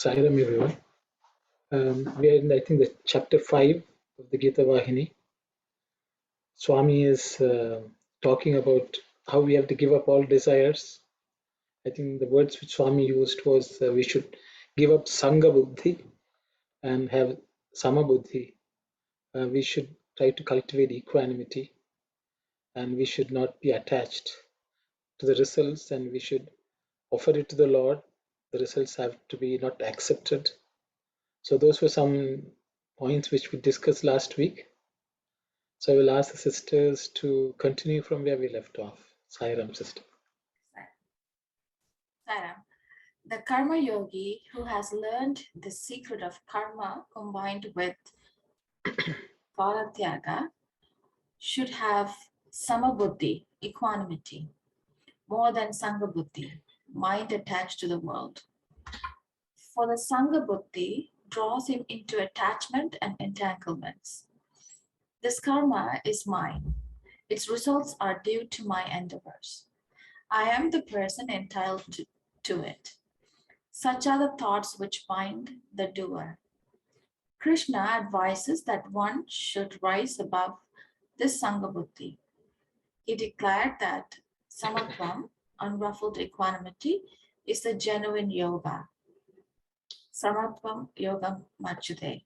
Sairam everyone. We are in, I think, the chapter 5 of the Geetha Vahini. Swami is talking about how we have to give up all desires. I think the words which Swami used was we should give up Sangha Buddhi and have Sama Buddhi. We should try to cultivate equanimity, and we should not be attached to the results, and we should offer it to the Lord. The results have to be not accepted. So those were some points which we discussed last week. So I will ask the sisters to continue from where we left off. Sairam, sister. Sairam. The karma yogi who has learned the secret of karma combined with paratyaga should have samabuddhi, equanimity, more than sangha buddhi, mind attached to the world. For the sangha buddhi draws him into attachment and entanglements. This karma is mine. Its results are due to my endeavors. I am the person entitled to it. Such are the thoughts which bind the doer. Krishna advises that one should rise above this sangha buddhi. He declared that samatvam, unruffled equanimity, is the genuine yoga. Samatvam yogam majjate.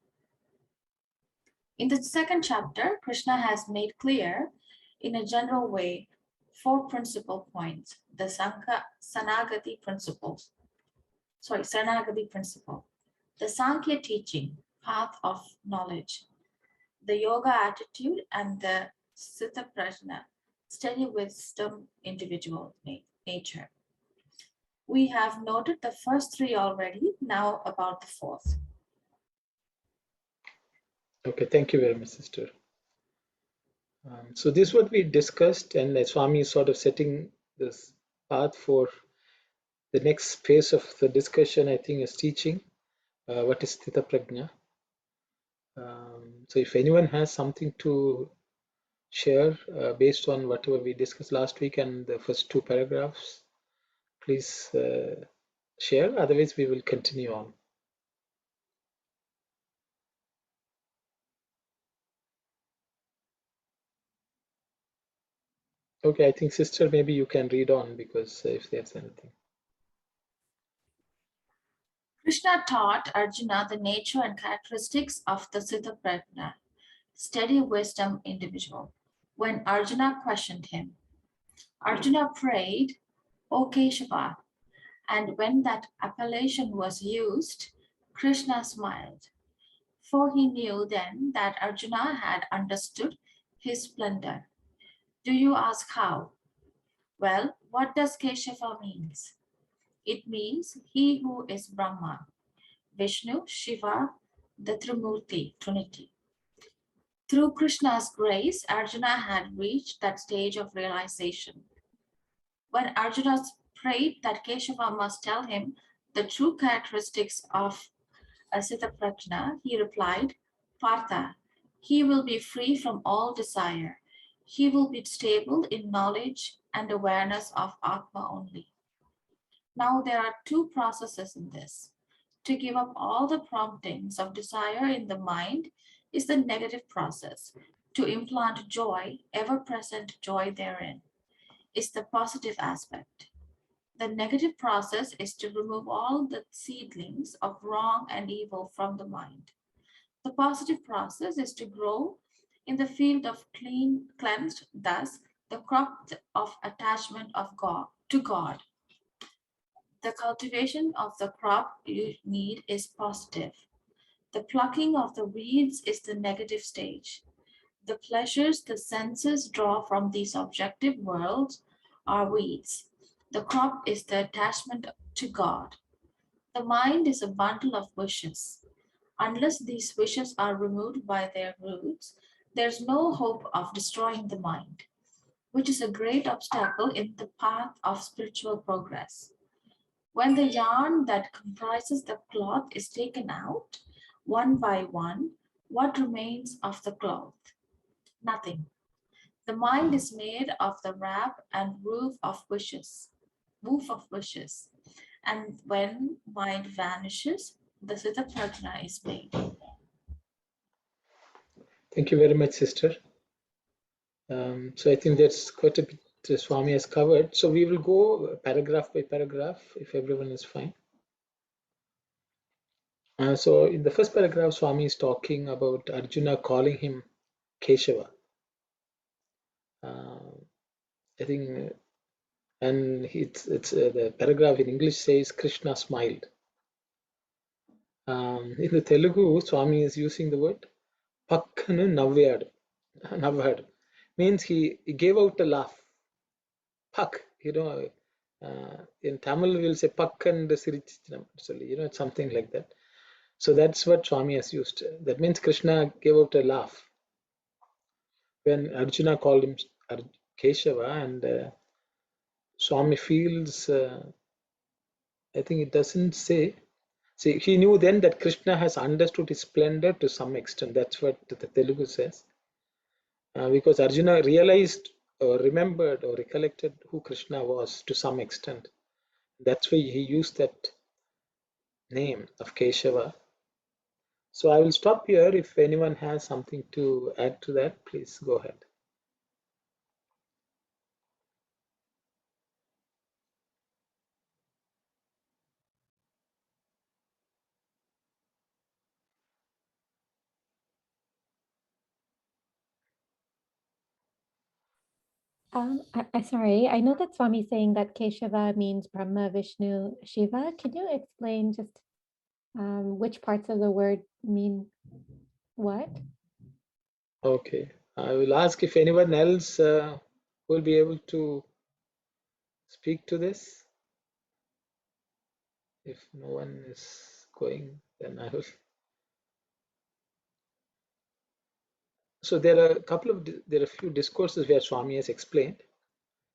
In the second chapter, Krishna has made clear in a general way 4 principal points. The Sanagati principle. The Sankhya teaching, path of knowledge, the yoga attitude, and the Sthita Prajna, steady wisdom, individual nature. We have noted the first 3 already, now about the 4th. Okay, thank you very much, sister. So this is what we discussed, and Swami is sort of setting this path for the next phase of the discussion, I think, is teaching what is Sthita Prajna. So if anyone has something to share based on whatever we discussed last week and the first 2 paragraphs, please share, otherwise we will continue on. Okay, I think sister, maybe you can read on, because if there's anything. Krishna taught Arjuna the nature and characteristics of the Sthita Prajna, steady wisdom individual. When Arjuna questioned him, Arjuna prayed, O Keshava, and when that appellation was used, Krishna smiled, for he knew then that Arjuna had understood his splendor. Do you ask how? Well, what does Keshava means? It means he who is Brahma, Vishnu, Shiva, the Trimurti, Trinity. Through Krishna's grace, Arjuna had reached that stage of realization. When Arjuna prayed that Keshava must tell him the true characteristics of Sthita Prajna, he replied, Partha, he will be free from all desire. He will be stable in knowledge and awareness of Atma only. Now there are 2 processes in this. To give up all the promptings of desire in the mind is the negative process. To implant joy, ever-present joy therein, is the positive aspect. The negative process is to remove all the seedlings of wrong and evil from the mind. The positive process is to grow in the field of cleansed, thus the crop of attachment of God to God. The cultivation of the crop you need is positive. The plucking of the weeds is the negative stage. The pleasures the senses draw from these objective worlds are weeds. The crop is the attachment to God. The mind is a bundle of wishes. Unless these wishes are removed by their roots, there's no hope of destroying the mind, which is a great obstacle in the path of spiritual progress. When the yarn that comprises the cloth is taken out, one by one, what remains of the cloth? Nothing. The mind is made of the wrap and woof of wishes. And when mind vanishes, the Sthita Prajna is made. Thank you very much, sister. So I think that's quite a bit Swami has covered. So we will go paragraph by paragraph if everyone is fine. So in the first paragraph, Swami is talking about Arjuna calling him Keshava. I think, and it's the paragraph in English says Krishna smiled. In the Telugu, Swami is using the word Pakkanu Navvadu. Navvadu means he gave out a laugh. Pak, in Tamil we'll say Pak and Sirichinam, it's something like that. So that's what Swami has used. That means Krishna gave out a laugh when Arjuna called him Keshava, and Swami feels, I think it doesn't say. See, he knew then that Krishna has understood his splendor to some extent. That's what the Telugu says. Because Arjuna realized or remembered or recollected who Krishna was to some extent. That's why he used that name of Keshava. So I will stop here. If anyone has something to add to that, please go ahead. Sorry, I know that Swami is saying that Keshava means Brahma, Vishnu, Shiva. Can you explain just which parts of the word mean what? Okay. I will ask if anyone else will be able to speak to this. If no one is going, then I will. So there are a few discourses where Swami has explained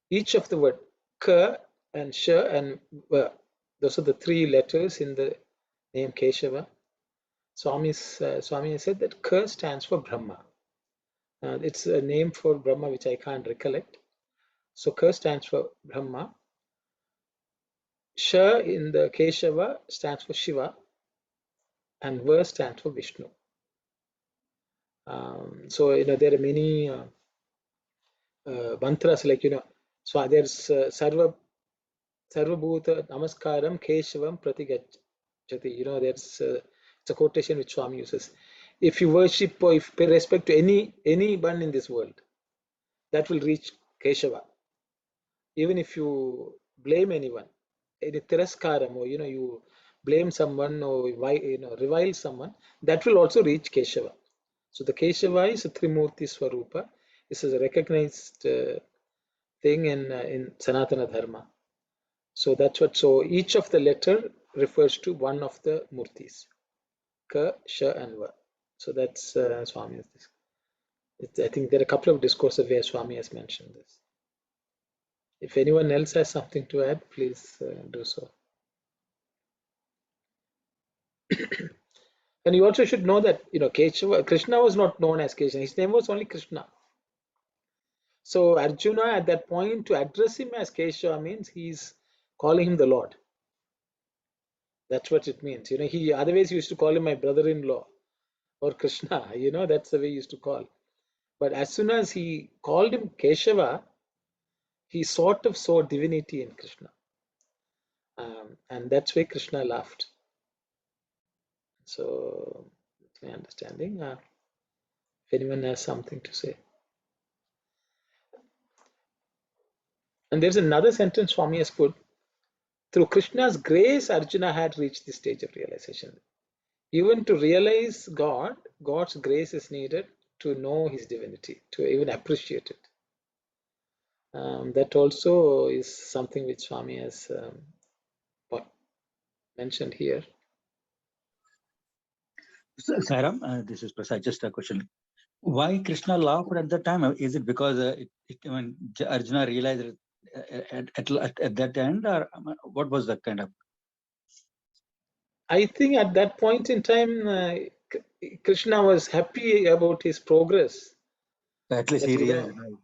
each of the word Ka and Sh and Va. Those are the three letters in the name Keshava. Swami has said that Ka stands for Brahma. It's a name for Brahma which I can't recollect. So Ka stands for Brahma. Sh in the Keshava stands for Shiva, and Va stands for Vishnu. So there are many mantras like so there's Sarva Sarvabhuta Namaskaram Keshavam Pratigachati. There's it's a quotation which Swami uses. If you worship or if pay respect to anyone in this world, that will reach Keshava. Even if you blame anyone, any tiraskaram, or you blame someone or revile someone, that will also reach Keshava. So the Keshava is a Trimurti Swarupa. This is a recognized thing in Sanatana Dharma. So that's what. So each of the letter refers to one of the murtis, Ka, Sha, and Va. So that's Swami. I think there are a couple of discourses where Swami has mentioned this. If anyone else has something to add, please do so. And you also should know that Keshava, Krishna was not known as Krishna. His name was only Krishna. So Arjuna at that point to address him as Keshava means he's calling him the Lord. That's what it means. He otherwise used to call him my brother-in-law or Krishna. That's the way he used to call. But as soon as he called him Keshava, he sort of saw divinity in Krishna. And that's why Krishna laughed. So that's my understanding. If anyone has something to say. And there's another sentence Swami has put. Through Krishna's grace, Arjuna had reached the stage of realization. Even to realize God, God's grace is needed to know his divinity, to even appreciate it. That also is something which Swami has mentioned here. Sairam, this is Prasad. Just a question. Why Krishna laughed at that time? Is it because when Arjuna realized it at that end, or what was that kind of? I think at that point in time, Krishna was happy about his progress. At least he realized, right?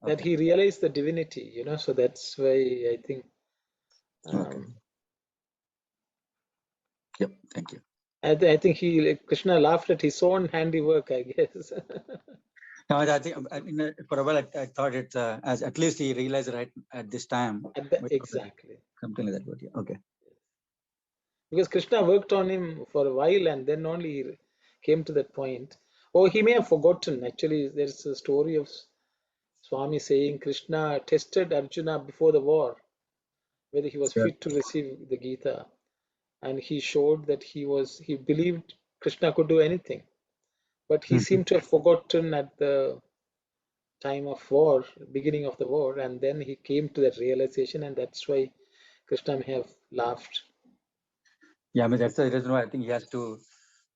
That he realized the divinity, so that's why I think. Okay. Yep, thank you. I think Krishna laughed at his own handiwork, I guess. No, I think for a while I thought it's as at least he realized right at this time. Exactly. Something like that. But yeah, okay. Because Krishna worked on him for a while and then only he came to that point. Or he may have forgotten. Actually, there's a story of Swami saying Krishna tested Arjuna before the war, whether he was Yeah. fit to receive the Gita. And he showed that he believed Krishna could do anything. But he seemed to have forgotten at the time of war, beginning of the war, and then he came to that realization, and that's why Krishna may have laughed. Yeah, I mean that's the reason why I think he has to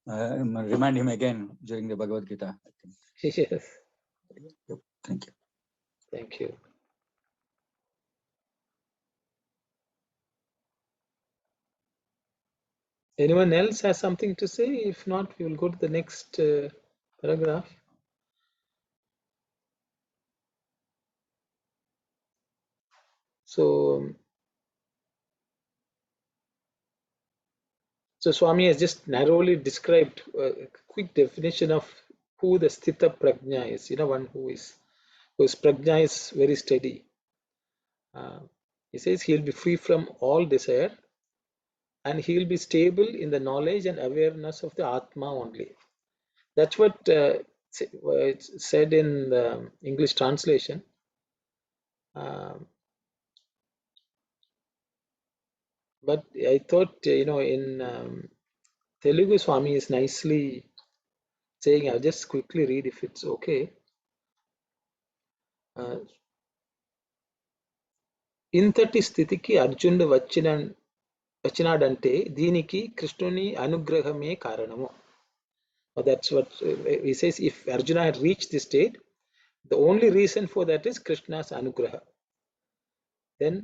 remind him again during the Bhagavad Gita. I think. Yes. Yep. Thank you. Thank you. Anyone else has something to say? If not, we will go to the next paragraph. So Swami has just narrowly described a quick definition of who the Sthita Prajna is. One whose Prajna is very steady. He says he'll be free from all desire and he'll be stable in the knowledge and awareness of the Atma only. That's what it's said in the English translation. But I thought, in Telugu, Swami is nicely saying, I'll just quickly read if it's okay. ఇంతటి స్థితికి అర్జునుడు వచ్చినాడంటే దీనికి కృష్ణుని అనుగ్రహమే కారణము. That's what he says. If Arjuna had reached this state, the only reason for that is Krishna's anugraha. Then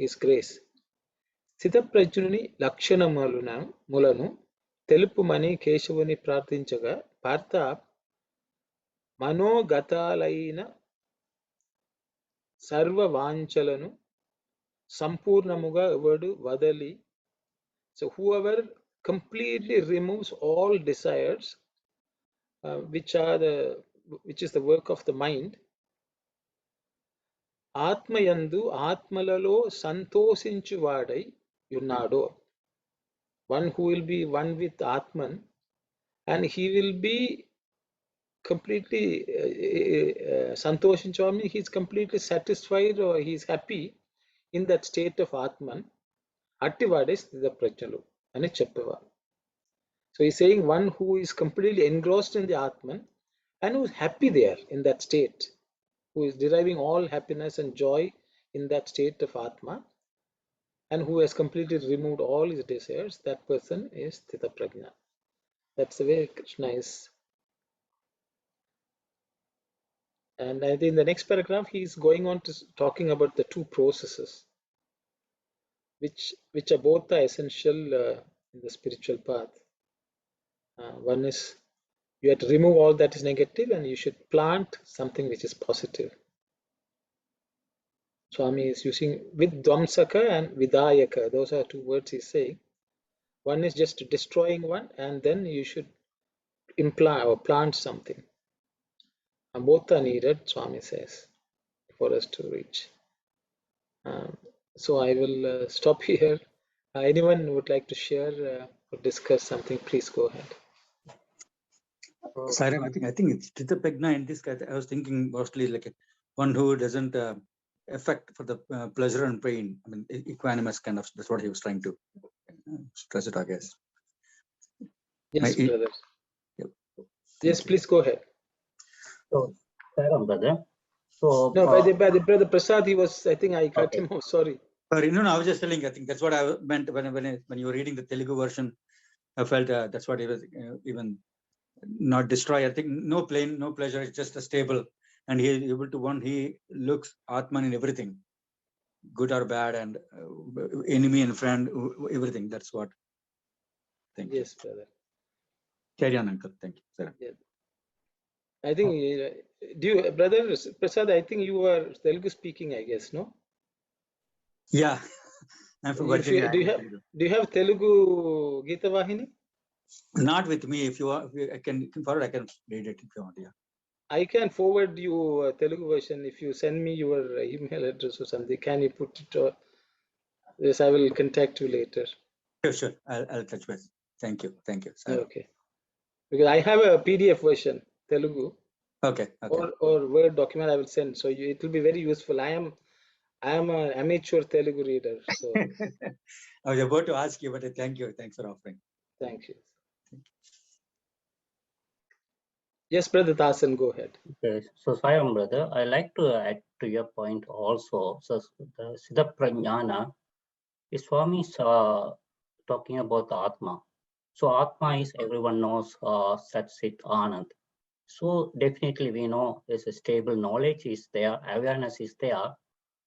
his grace. స్థితప్రజ్ఞుని లక్షణములను తెలుపుమని కేశవుని ప్రార్థించగా పార్థ మనోగతాలైన సర్వ వాంఛలను సంపూర్ణముగా ఎవడు వదలి. So whoever completely removes all desires, which is the work of the mind, ఆత్మయందు ఆత్మలలో సంతోషించువాడై ఉన్నాడో, one who will be one with Atman, and he will be completely santoshinchami, he's completely satisfied or he's happy in that state of Atman. Attivade sthita prajnalu ani cheppava. So he's saying one who is completely engrossed in the Atman and who is happy there in that state, who is deriving all happiness and joy in that state of Atma, and who has completely removed all his desires, that person is sthita prajna. That's the way Krishna is. And I think in the next paragraph, he is going on to talking about the two processes, which are both essential in the spiritual path. One is you have to remove all that is negative and you should plant something which is positive. Swami is using with Dvamsaka and Vidayaka. Those are two words he's saying. One is just destroying one, and then you should implant or plant something. And both are needed, Swami says, for us to reach. So I will stop here. Anyone would like to share or discuss something, please go ahead. Sorry, I think it's Sthita Prajna in this case. I was thinking mostly like one who doesn't affect for the pleasure and pain. I mean, equanimous kind of. That's what he was trying to stress it, I guess. Yes, brother. Yep. Yes, please go ahead. So, brother. So, no, by the brother Prasad, he was. I think I cut him off. Sorry. Sorry, no, I was just telling. I think that's what I meant when you were reading the Telugu version. I felt that's what he was even not destroy. I think no pain, no pleasure. It's just a stable, and he is able to he looks Atman in everything, good or bad, and enemy and friend, everything. That's what. Thank you. Yes, brother. Carry on, uncle. Thank you. Sir. Yeah. I think do you, brother Prasad? I think you are Telugu speaking, I guess, no? Yeah, I'm from Virginia. Do you have Telugu Geetha Vahini? Not with me. If you are, I can forward. I can read it if you want. Yeah. I can forward you Telugu version if you send me your email address or something. Can you put it? Yes, I will contact you later. Sure. I'll touch base. Thank you. Sir. Okay. Because I have a PDF version, Telugu. Okay. Or Word document I will send. So it will be very useful. I am an amateur Telugu reader. So I was about to ask you, but thank you. Thanks for offering. thank you. Yes, Brother Dasan, go ahead. Okay, so Sayam brother, I like to add to your point also. So the Siddha Prajnana is Swami talking about the Atma. So Atma is, everyone knows, Sat Chit Anand. So definitely we know there's a stable knowledge is there, awareness is there.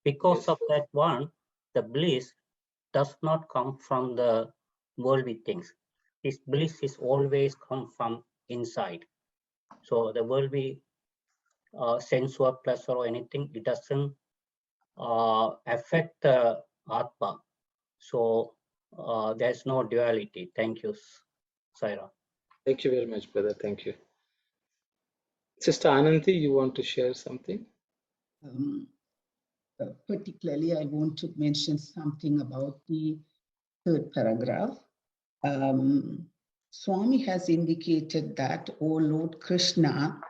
Because Yes. of that one, the bliss does not come from the worldly things. This bliss is always come from inside. So the worldly sense or pleasure or anything, it doesn't affect the Atma. So there's no duality. Thank you, Saira. Thank you very much, brother. Thank you. Sister Ananthi, you want to share something? Particularly, I want to mention something about the third paragraph. Swami has indicated that, or Lord Krishna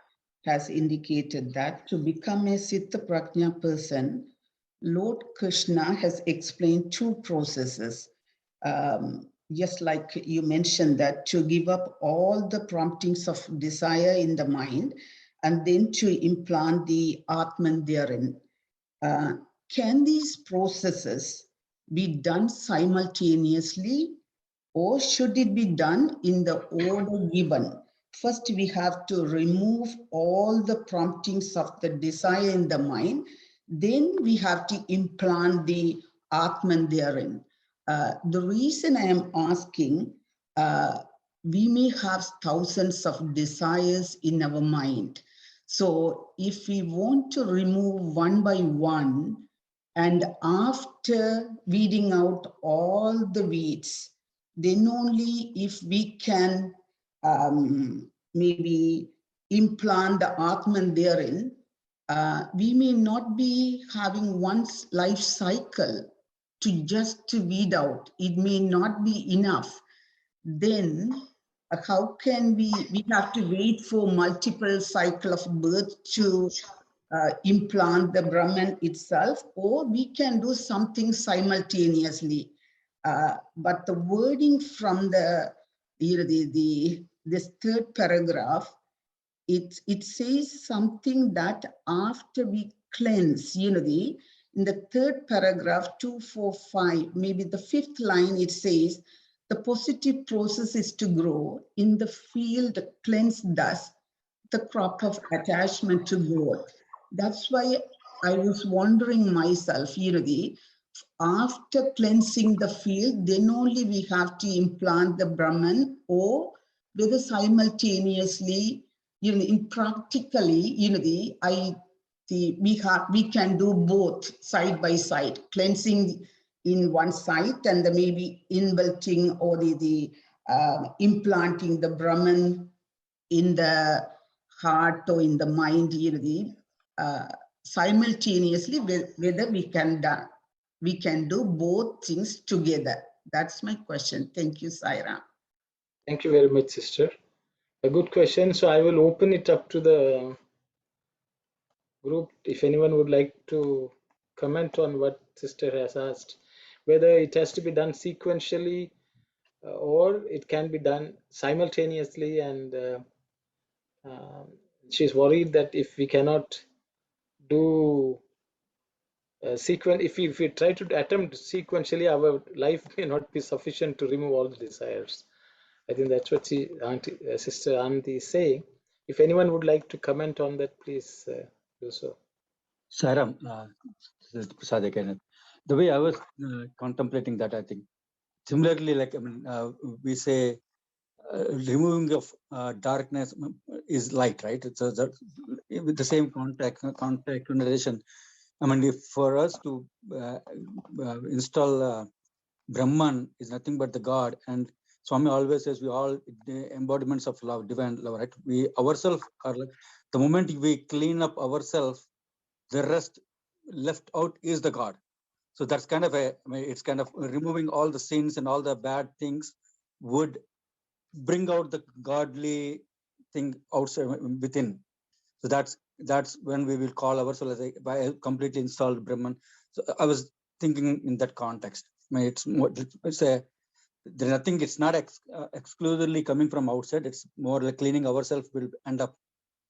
has indicated that to become a Siddha Prajna person, Lord Krishna has explained two processes. Just like you mentioned, that to give up all the promptings of desire in the mind and then to implant the Atman therein. Can these processes be done simultaneously, or should it be done in the order given? First, we have to remove all the promptings of the desire in the mind. Then we have to implant the Atman therein. The reason I am asking, we may have thousands of desires in our mind. So if we want to remove one by one, and after weeding out all the weeds, then only if we can maybe implant the Atman therein, we may not be having one life cycle to just to weed out. It may not be enough. Then how can we have to wait for multiple cycle of birth to implant the Brahman itself, or we can do something simultaneously. But the wording from this third paragraph, it says something that after we cleanse, in the third paragraph, 245, maybe the fifth line, it says, the positive process is to grow in the field cleansed thus, the crop of attachment to growth. That's why I was wondering myself, after cleansing the field, then only we have to implant the Brahman, or whether simultaneously, in practically, we can do both side by side, cleansing in one side and the maybe inbuilt-ing or the implanting the Brahman in the heart or in the mind, simultaneously, whether we can do both things together. That's my question. Thank you, Saira. Thank you very much, sister. A good question. So I will open it up to the group. If anyone would like to comment on what sister has asked, whether it has to be done sequentially or it can be done simultaneously, and she's worried that if we cannot do if we try to attempt sequentially, our life may not be sufficient to remove all the desires. I think that's what Sister Ananthi is saying. If anyone would like to comment on that, please do so. Saram, Prasad again. The way I was contemplating that, I think similarly, like we say, removing of darkness is light, right? It's with the same contact relation. I mean, if for us to install Brahman is nothing but the God, and Swami always says we all the embodiments of love, divine love, right? We ourselves are like, the moment we clean up ourselves, the rest left out is the God. So that's kind of it's kind of removing all the sins and all the bad things would bring out the godly thing outside within. So that's when we will call ourselves as by a completely installed Brahman. So I was thinking in that context. It's there's nothing. It's not exclusively coming from outside. It's more like cleaning ourselves will end up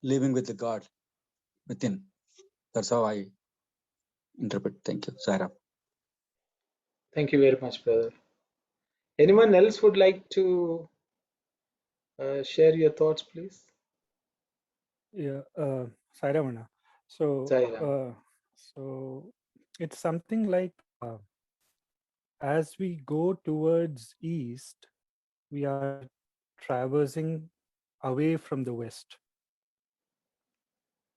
living with the God within. That's how I interpret. Thank you, Sarah. Thank you very much, brother. Anyone else would like to share your thoughts, please? Yeah, Sai Ramana. So, Sai Ram. so it's something like as we go towards east, we are traversing away from the west.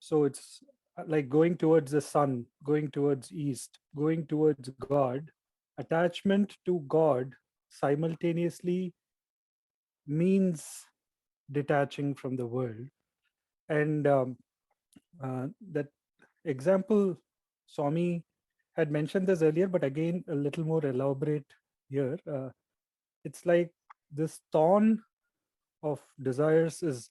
So it's like going towards the sun, going towards east, going towards God. Attachment to God simultaneously means detaching from the world. And that example, Swami had mentioned this earlier, but again, a little more elaborate here. It's like this thorn of desires is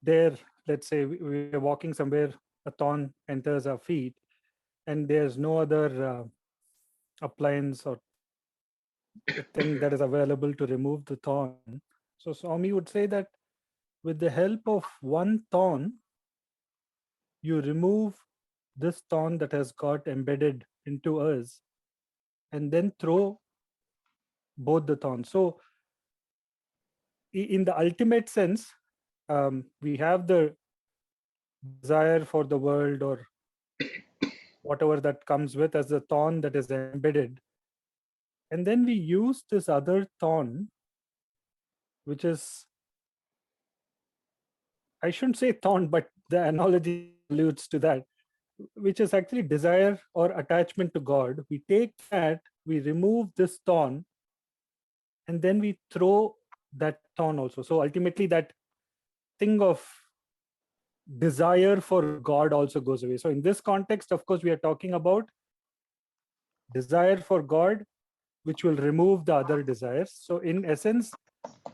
there. Let's say we are walking somewhere, a thorn enters our feet, and there's no other appliance or the thing that is available to remove the thorn. So Swami would say that with the help of one thorn, you remove this thorn that has got embedded into us and then throw both the thorns. So in the ultimate sense, we have the desire for the world or whatever that comes with as a thorn that is embedded. And then we use this other thorn, which is, I shouldn't say thorn, but the analogy alludes to that, which is actually desire or attachment to God. We take that, we remove this thorn, and then we throw that thorn also. So ultimately, that thing of desire for God also goes away. So in this context, of course, we are talking about desire for God, which will remove the other desires. So in essence,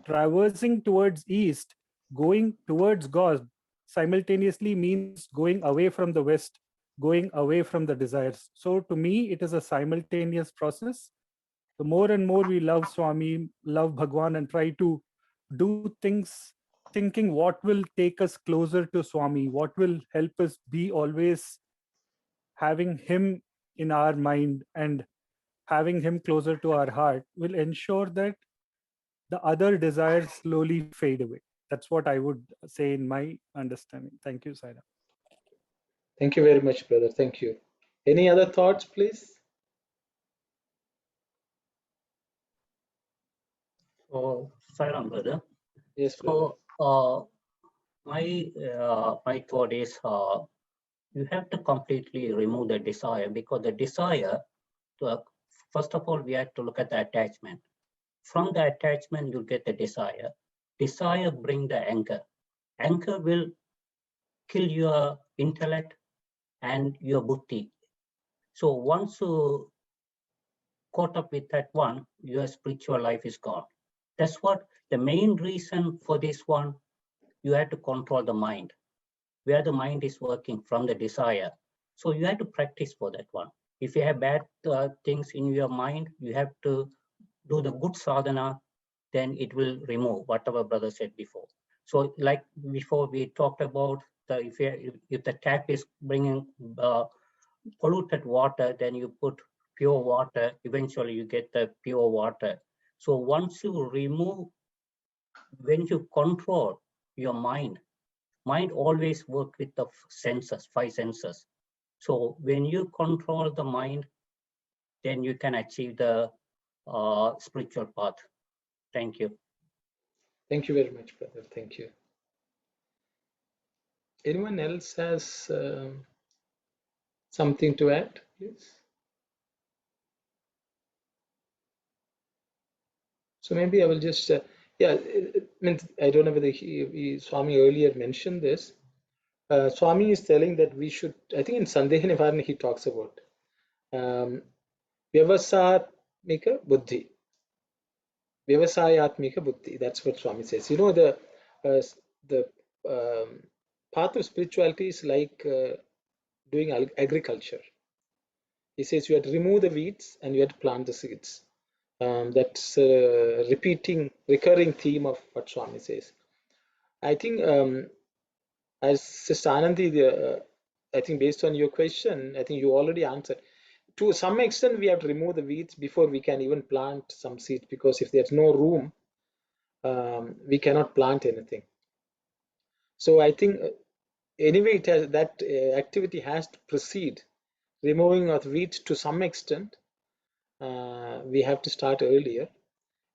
traversing towards east, going towards God simultaneously means going away from the west, going away from the desires. So to me, it is a simultaneous process. The more and more we love Swami, love Bhagawan, and try to do things thinking what will take us closer to Swami, what will help us be always having him in our mind and having him closer to our heart, will ensure that the other desires slowly fade away. That's what I would say in my understanding. Thank you, Saira. Thank you very much, brother. Thank you. Any other thoughts, please? So, Salam, brother. Yes, brother. So, my thought is you have to completely remove the desire, because the desire, first of all, we have to look at the attachment. From the attachment, you get the desire. Desire bring the anger. Anger will kill your intellect and your buddhi. So once you caught up with that one, your spiritual life is gone. That's what the main reason for this one. You have to control the mind, where the mind is working from the desire. So you have to practice for that one. If you have bad things in your mind, you have to do the good sadhana, then it will remove whatever brother said before. So like before we talked about, if the tap is bringing polluted water, then you put pure water, eventually you get the pure water. So once you remove, when you control your mind always work with the senses, 5 senses. So when you control the mind, then you can achieve the spiritual path. Thank you. Thank you very much, brother. Thank you. Anyone else has something to add, please? So maybe I will just, yeah, means I don't know whether Swami earlier mentioned this. Swami is telling that we should, I think in Sandeha Nivarana he talks about Vyavasatmika Buddhi. Vyavasayatmika Buddhi. That's what Swami says. You know, the path of spirituality is like doing agriculture. He says you have to remove the weeds and you have to plant the seeds. That's a recurring theme of what Swami says. I think, as Sister Anandi, I think based on your question, I think you already answered. To some extent, we have to remove the weeds before we can even plant some seeds, because if there's no room, we cannot plant anything. So I think anyway, that activity has to proceed. Removing of weeds to some extent, we have to start earlier.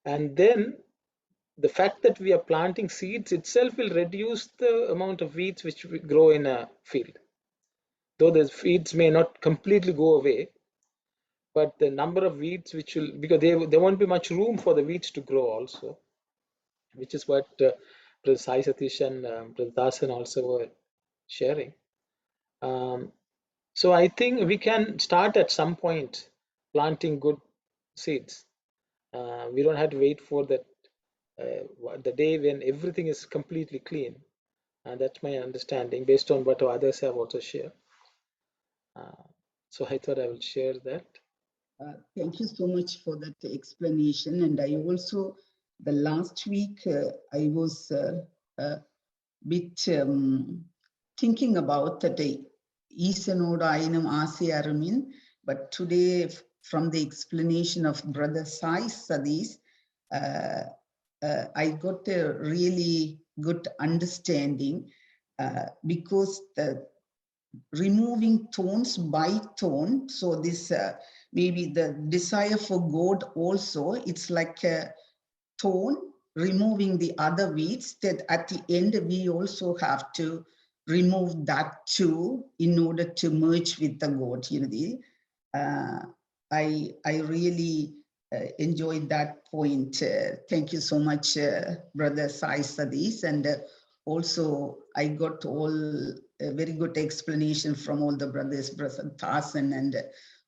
And then the fact that we are planting seeds itself will reduce the amount of weeds which grow in a field. Though the weeds may not completely go away, but the number of weeds which will, because there won't be much room for the weeds to grow also, which is what Brother Sai Satish and Brother Dasan also were sharing. So I think we can start at some point planting good seeds. We don't have to wait for that the day when everything is completely clean. And that's my understanding based on what others have also shared. So I thought I will share that. Thank you so much for that explanation. And I also, the last week, I was a bit thinking about that Isanoda Ainam Asi Aramin, but today, from the explanation of Brother Sai Sadis, I got a really good understanding because the removing thorns by thorn. So this maybe the desire for God also, it's like a thorn removing the other weeds, that at the end we also have to remove that too in order to merge with the God. You know, I really enjoyed that point. Thank you so much, Brother Sai Sadis. And also I got all a very good explanation from all the brothers, Brother Thasan and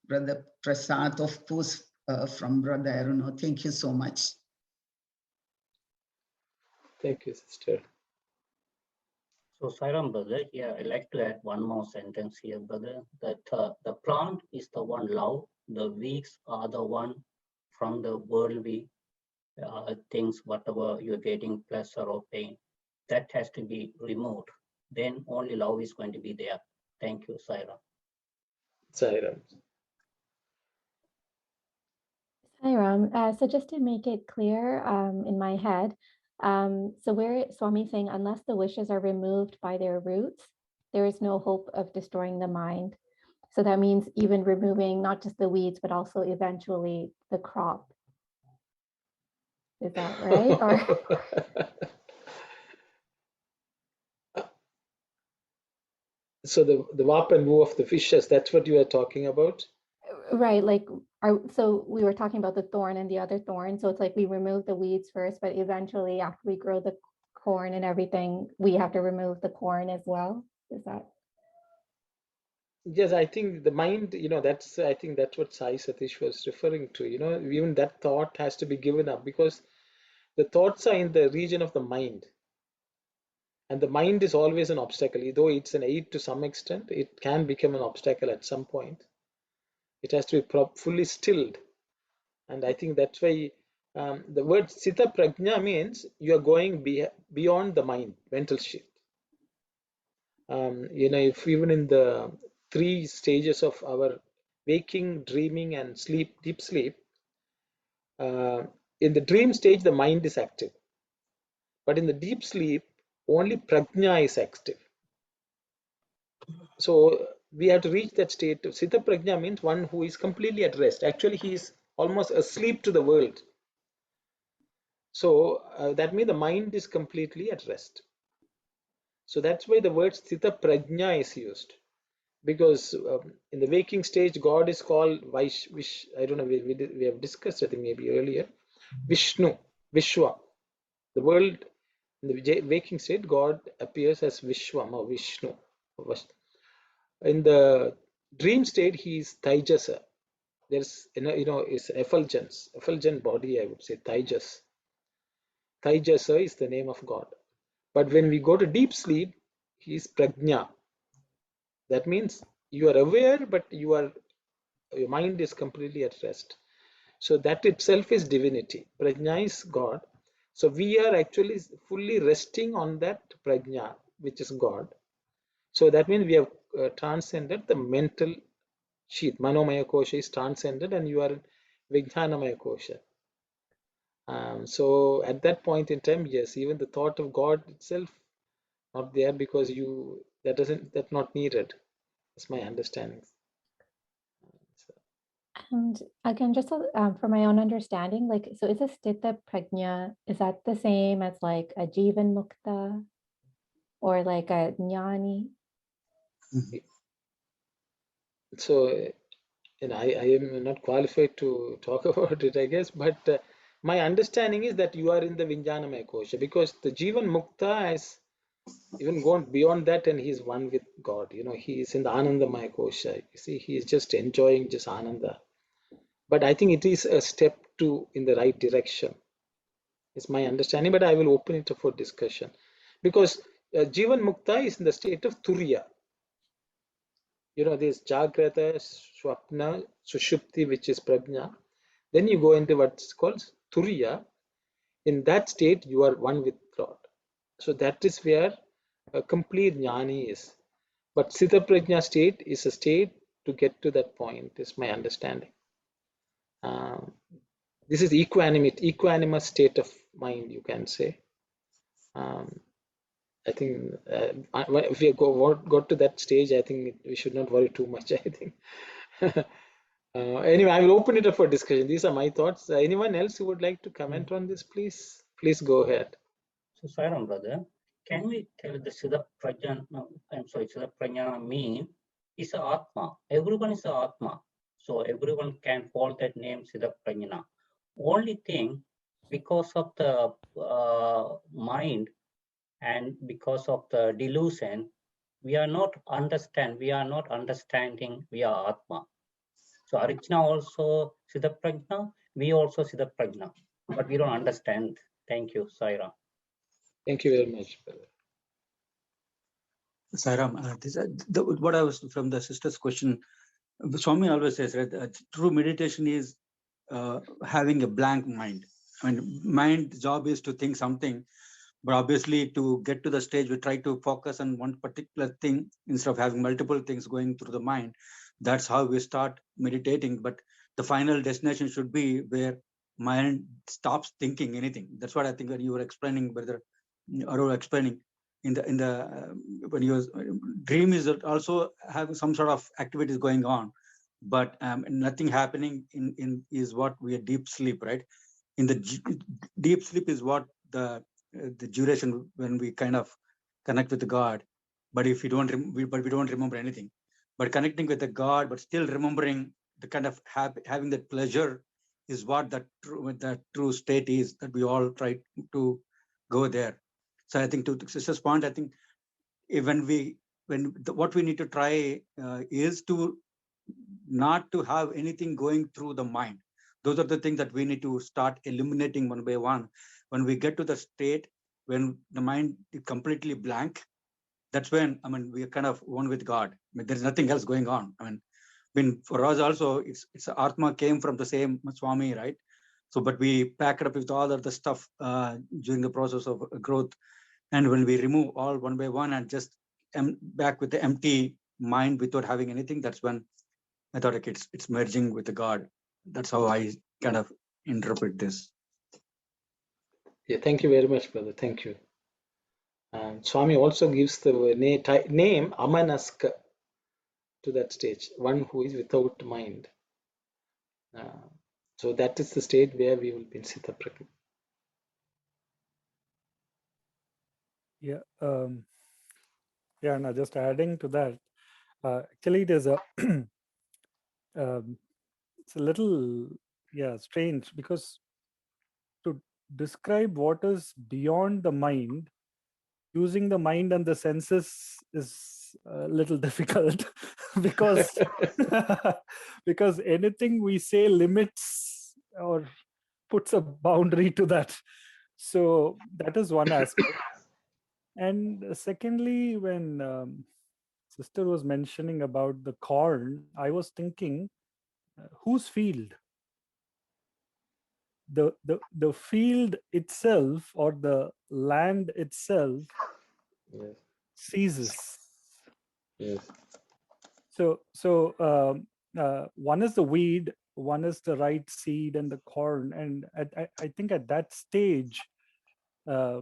Brother Prasad, of course, from Brother Aruno. Thank you so much. Thank you, sister. So Sairam brother, yeah, I'd like to add one more sentence here, brother, that the plant is the one love, the weeds are the one from the worldly things, whatever you're getting, pleasure or pain, that has to be removed. Then only love is going to be there. Thank you, Sairam. Sairam. Hi, Ram. So just to make it clear in my head, so where Swami is saying, unless the wishes are removed by their roots, there is no hope of destroying the mind. So that means even removing not just the weeds, but also eventually the crop. Is that right? Or so the wap and woo of the fishes, that's what you are talking about? right, like so we were talking about the thorn and the other thorn. So it's like we remove the weeds first, but eventually after we grow the corn and everything, we have to remove the corn as well. Is that? Yes, I think the mind, I think that's what Sai Satish was referring to. Even that thought has to be given up, because the thoughts are in the region of the mind. And the mind is always an obstacle. Though it's an aid to some extent, it can become an obstacle at some point. It has to be fully stilled. And I think that's why the word Sita Prajna means you are going beyond the mind, mental shift. If even in the 3 stages of our waking, dreaming, and sleep, deep sleep, in the dream stage, the mind is active. But in the deep sleep, only Prajna is active. So we have to reach that state. Sita Prajna means one who is completely at rest. Actually, he is almost asleep to the world. So that means the mind is completely at rest. So that's why the word Sthita Prajna is used. Because in the waking stage, God is called I don't know, we have discussed, I think maybe earlier, Vishnu. Vishwa. The world, in the waking state, God appears as Vishwam or Vishnu. In the dream state, he is Taijasa. There's, is effulgent body, I would say, Taijas. Taijasa is the name of God. But when we go to deep sleep, he is Prajna. That means you are aware, but your mind is completely at rest. So that itself is divinity. Prajna is God. So we are actually fully resting on that Prajna, which is God. So that means we have transcended the mental sheath. Manomaya kosha is transcended, and you are in Vijnanamaya kosha. So at that point in time, yes, even the thought of God itself not there, because that's not needed. That's my understanding. And again, just for my own understanding, like, so is a Stita Prajna, is that the same as like a Jivan Mukta or like a Jnani? So, I am not qualified to talk about it, I guess, but my understanding is that you are in the Vijnanamaya kosha, because the Jivan Mukta has even gone beyond that, and he is one with God. He is in the Anandamaya kosha. You see, he is just enjoying just Ananda. But I think it is a step in the right direction. It's my understanding, but I will open it up for discussion, because Jivan Mukta is in the state of Turiya. There's Jagrata, Swapna, Sushupti, which is Prajna. Then you go into what's called Turiya. In that state, you are one with God. So that is where a complete Jnani is. But Siddha Prajna state is a state to get to that point, is my understanding. This is equanimous state of mind, you can say. I think if we go to that stage, I think we should not worry too much, I think. Anyway, I will open it up for discussion. These are my thoughts. Anyone else who would like to comment on this, please? Please go ahead. So, Sairam, brother, can we tell the Siddha Prajna, Siddha Prajna mean is a Atma. Everyone is a Atma. So everyone can hold that name Siddha Prajna. Only thing, because of the mind and because of the delusion, we are not understanding we are Atma. So Archana also Siddha Prajna, we also Siddha Prajna, but we don't understand. Thank you, Saira. Thank you very much, brother. Sairam, what I was from the sister's question, Swami always says, right, true meditation is having a blank mind. I mean, mind's job is to think something, but obviously to get to the stage, we try to focus on one particular thing instead of having multiple things going through the mind. That's how we start meditating. But the final destination should be where mind stops thinking anything. That's what I think when you were explaining, Brother Arul explaining in the when you was dream is also having some sort of activities going on, but nothing happening in is what we are deep sleep, right? In the deep sleep is what the duration when we kind of connect with the God. But if we don't we don't remember anything, but connecting with the God, but still remembering the kind of having that pleasure is what the true state is, that we all try to go there. So I think to sister's point, I think what we need to try is to not to have anything going through the mind. Those are the things that we need to start eliminating one by one. When we get to the state when the mind is completely blank, that's when we are kind of one with God. There's nothing else going on. For us also, it's Atma came from the same Swami, right? So, but we pack it up with all of the stuff during the process of growth. And when we remove all one by one and just back with the empty mind without having anything, that's when I thought it's merging with the God. That's how I kind of interpret this. Yeah, thank you very much, brother. Thank you. Swami also gives the name Amanaska to that stage, one who is without mind. So that is the state where we will be in Siddha Prajna. Yeah. Yeah. Now, just adding to that, actually, there's a it's a little strange, because to describe what is beyond the mind using the mind and the senses is a little difficult because because anything we say limits or puts a boundary to that. So that is one aspect. And secondly, when sister was mentioning about the corn, I was thinking, whose field? The field itself or the land itself Yes. ceases. Yes. So one is the weed, one is the right seed and the corn, and I think at that stage, uh,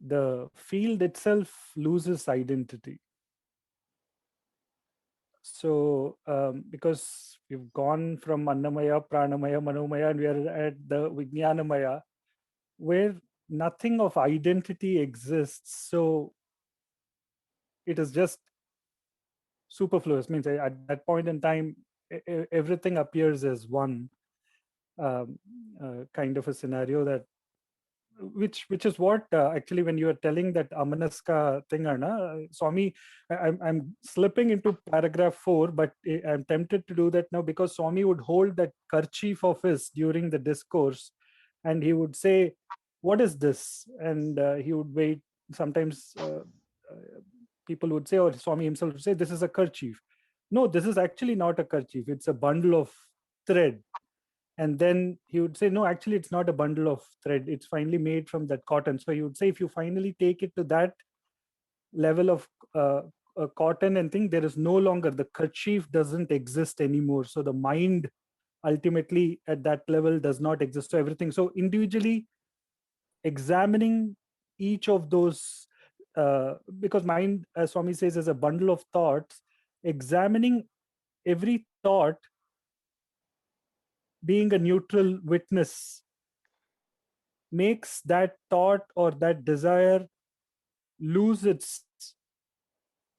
the field itself loses identity. So because we've gone from Annamaya, Pranamaya, Manomaya, and we are at the Vijnanamaya, where nothing of identity exists. So it is just superfluous. Means at that point in time, everything appears as one kind of a scenario that which is what actually when you are telling that Amanaska thing, Arna, Swami, I'm slipping into paragraph 4, but I'm tempted to do that now because Swami would hold that kerchief of his during the discourse and he would say, what is this? And he would wait. Sometimes people would say, or Swami himself would say, this is a kerchief. No, this is actually not a kerchief. It's a bundle of thread. And then he would say, no, actually, it's not a bundle of thread. It's finally made from that cotton. So he would say, if you finally take it to that level of cotton and thing, there is no longer, the kerchief doesn't exist anymore. So the mind ultimately at that level does not exist. So everything. So individually examining each of those, because mind, as Swami says, is a bundle of thoughts, examining every thought, being a neutral witness, makes that thought or that desire lose its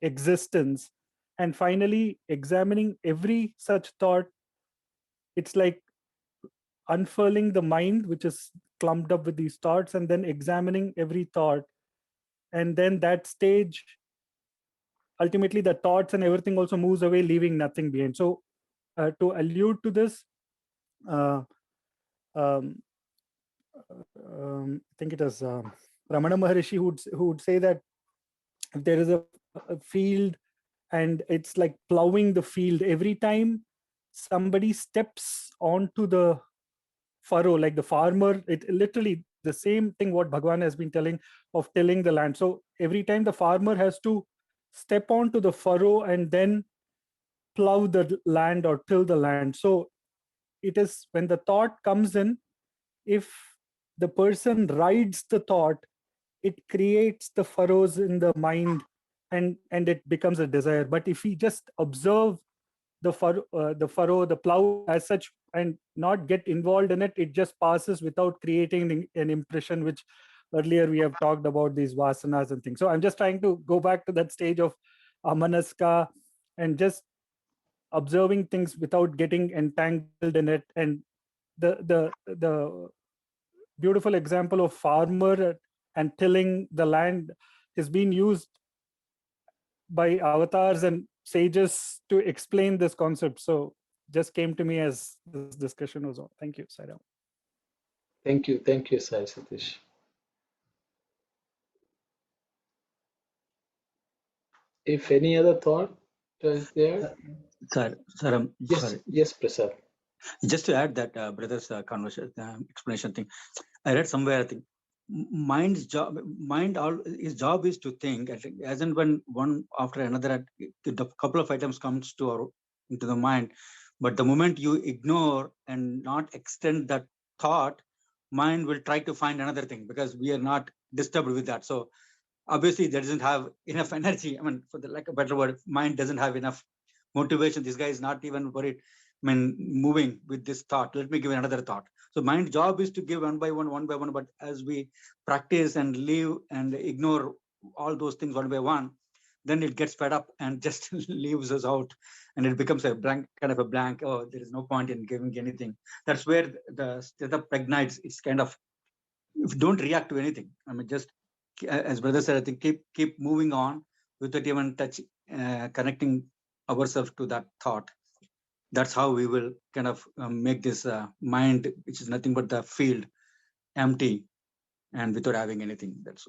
existence. And finally, examining every such thought, it's like unfurling the mind, which is clumped up with these thoughts, and then examining every thought. And then that stage, ultimately, the thoughts and everything also moves away, leaving nothing behind. So, to allude to this, uh, um, I think it is Ramana Maharishi who would say that if there is a field and it's like plowing the field, every time somebody steps onto the furrow, like the farmer, it literally the same thing what Bhagawan has been telling of tilling the land. So every time the farmer has to step onto the furrow and then plow the land or till the land. So it is when the thought comes in, if the person rides the thought, it creates the furrows in the mind and it becomes a desire. But if we just observe the furrow, the plow as such, and not get involved in it, it just passes without creating an impression, which earlier we have talked about these vasanas and things. So I'm just trying to go back to that stage of amanaska and just observing things without getting entangled in it. And the beautiful example of farmer and tilling the land is being used by avatars and sages to explain this concept. So just came to me as this discussion was on. Thank you, Sairam. Thank you, Sai Satish. If any other thought is there, Sir, yes, Prasad. Just to add that brother's conversation explanation thing, I read somewhere. I think his job is to think, as and when one after another, the couple of items comes into the mind, but the moment you ignore and not extend that thought, mind will try to find another thing because we are not disturbed with that. So obviously, that doesn't have enough energy. I mean, for the lack of a better word, mind doesn't have enough motivation. This guy is not even worried. I mean, moving with this thought. Let me give another thought. So mind job is to give one by one. But as we practice and live and ignore all those things one by one, then it gets fed up and just leaves us out, and it becomes a blank, kind of a blank. Oh, there is no point in giving anything. That's where the state of prajna is kind of, if you don't react to anything. I mean, just as brother said, I think keep moving on without even connecting ourselves to that thought. That's how we will kind of make this mind, which is nothing but the field, empty and without having anything. That's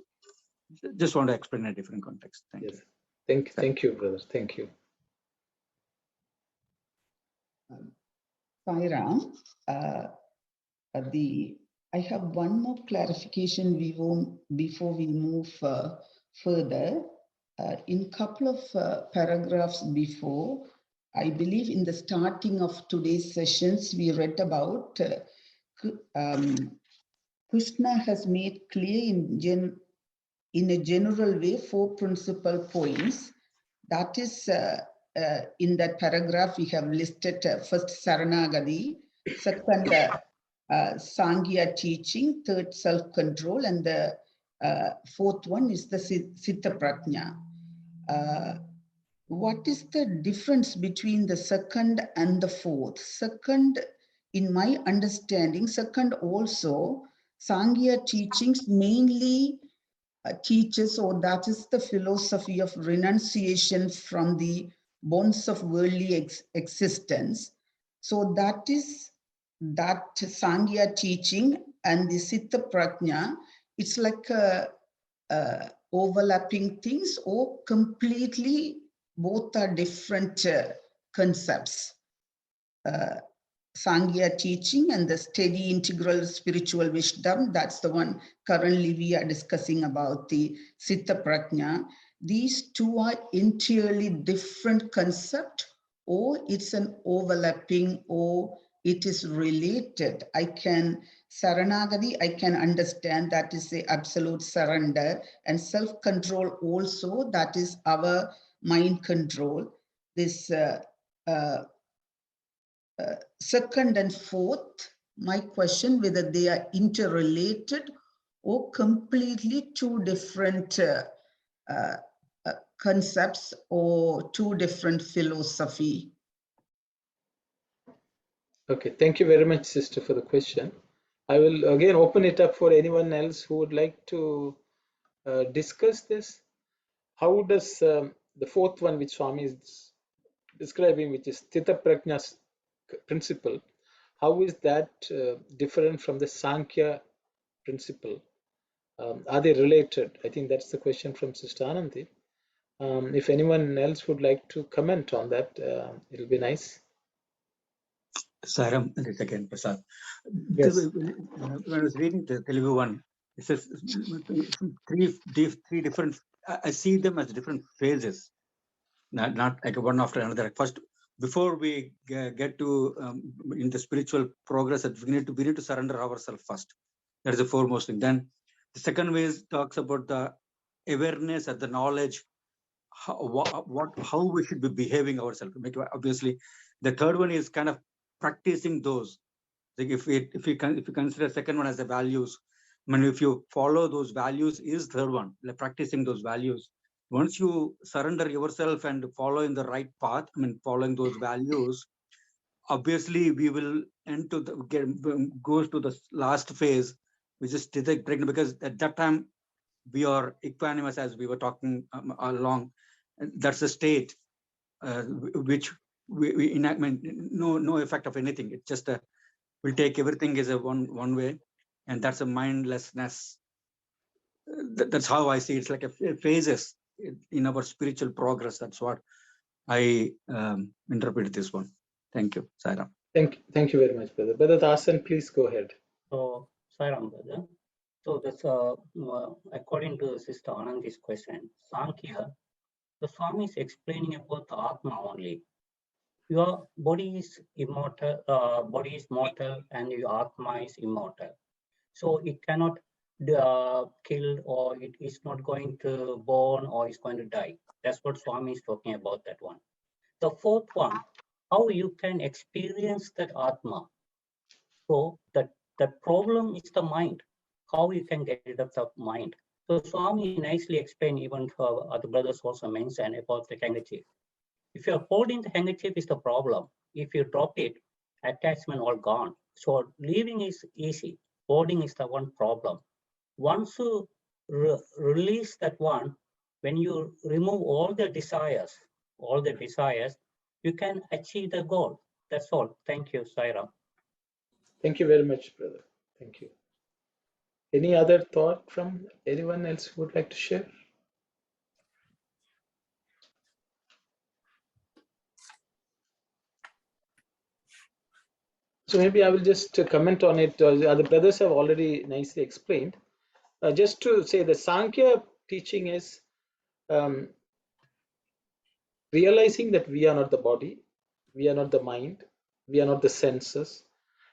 just want to explain in a different context. Thank you. Thank you, brother. Thank you. Sairam, I have one more clarification before we move further. In couple of paragraphs before, I believe in the starting of today's sessions, we read about Krishna has made clear in a general way 4 principal points. That is, in that paragraph, we have listed first Saranagadi, second Sanghya teaching, third self-control, and the fourth one is the Siddha Prajna. What is the difference between the second and the fourth? Second, in my understanding, second also, Sanghya teachings mainly teaches, or that is the philosophy of renunciation from the bonds of worldly existence. So that is that Sanghya teaching and the Siddha Prajna, it's like overlapping things, or completely both are different concepts. Sanghya teaching and the steady integral spiritual wisdom, that's the one currently we are discussing about the Siddha Prajna. These two are entirely different concept, or it's an overlapping, or it is related. Saranagadi, I can understand that is the absolute surrender, and self-control also, that is our mind control. This second and fourth, my question, whether they are interrelated or completely two different concepts or two different philosophy. Okay, thank you very much, sister, for the question. I will again open it up for anyone else who would like to discuss this. How does the fourth one, which Swami is describing, which is Sthita Prajna's principle, how is that different from the Sankhya principle? Are they related? I think that's the question from Sister Anandi. If anyone else would like to comment on that, it'll be nice. Saram, this again, Prasad. Yes. When I was reading the Telugu one, it says three different, I see them as different phases, not like one after another. First, before we get to in the spiritual progress, we need to surrender ourselves first. That is the foremost thing. Then the second phase talks about the awareness and the knowledge, how we should be behaving ourselves. Obviously, the third one is kind of practicing those. Like if you consider second one as the values, I mean, if you follow those values, is third one, like practicing those values. Once you surrender yourself and follow in the right path, I mean, following those values, obviously we will end to goes to the last phase, which is Sthita Prajna, because at that time we are equanimous, as we were talking along. That's the state which we enact, no effect of anything. It's just we'll take everything as a one way, and that's a mindlessness. That's how I see it. It's like a phases in our spiritual progress. That's what I interpret this one. Thank you, Sairam. Thank you very much, brother. Brother Dasan, please go ahead. So, Sairam, brother. So that's according to Sister Anandi's question, Sankhya, the Swami is explaining about the Atma only. Your body is immortal, body is mortal, and your Atma is immortal. So it cannot kill, or it is not going to born, or is going to die. That's what Swami is talking about, that one. The fourth one, how you can experience that Atma. So that problem is the mind. How you can get rid of the mind. So Swami nicely explained, even to other brothers also mentioned about the handkerchief. If you're holding the handkerchief is the problem. If you drop it, attachment all gone. So leaving is easy. Holding is the one problem. Once you release that one, when you remove all the desires, you can achieve the goal. That's all. Thank you, Sairam. Thank you very much, brother. Thank you. Any other thought from anyone else who would like to share? So maybe I will just comment on it. The other brothers have already nicely explained. Just to say, the Sankhya teaching is realizing that we are not the body, we are not the mind, we are not the senses.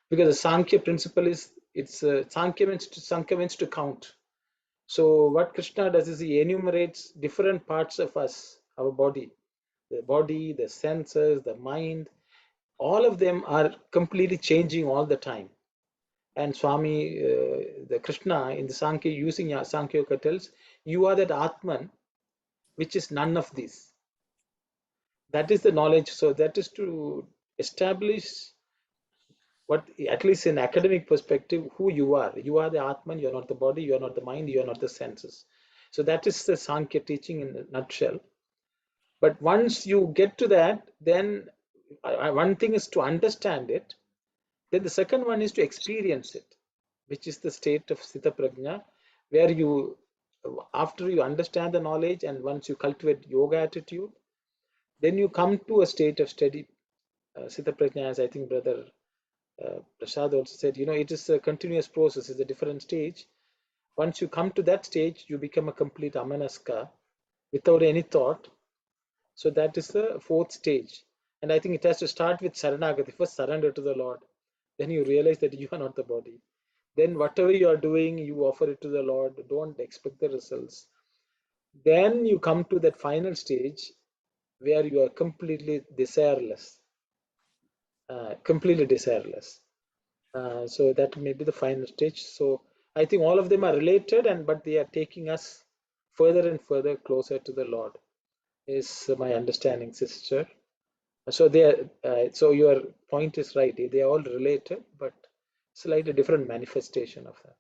Because the Sankhya principle is, Sankhya means to count. So what Krishna does is he enumerates different parts of us, our body, the senses, the mind. All of them are completely changing all the time. And Swami, the Krishna in the Sankhya, using Sankhya Yoga tells, you are that Atman, which is none of these. That is the knowledge. So that is to establish what, at least in academic perspective, who you are. You are the Atman, you are not the body, you are not the mind, you are not the senses. So that is the Sankhya teaching in a nutshell. But once you get to that, then one thing is to understand it. Then the second one is to experience it, which is the state of Sthita Prajna, where you, after you understand the knowledge and once you cultivate yoga attitude, then you come to a state of steady Sthita Prajna, as I think Brother Prasad also said, it is a continuous process, it's a different stage. Once you come to that stage, you become a complete Amanaska without any thought. So that is the fourth stage. And I think it has to start with Saranagati. First, surrender to the Lord. Then you realize that you are not the body. Then whatever you are doing, you offer it to the Lord. Don't expect the results. Then you come to that final stage where you are completely desireless. Completely desireless. So that may be the final stage. So I think all of them are related, but they are taking us further and further closer to the Lord, is my understanding, sister. So so your point is right. They are all related, but slightly different manifestation of that.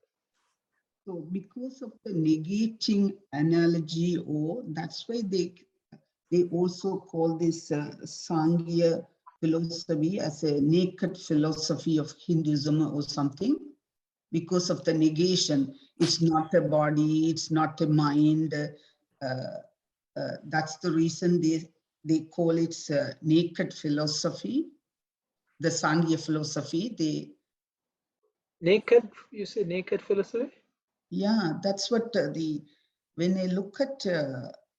So because of the negating analogy, that's why they also call this Sangya philosophy as a naked philosophy of Hinduism or something, because of the negation. It's not a body, it's not a mind. That's the reason they call it naked philosophy, the Sangya philosophy. Naked, you say naked philosophy? Yeah, that's what when I look at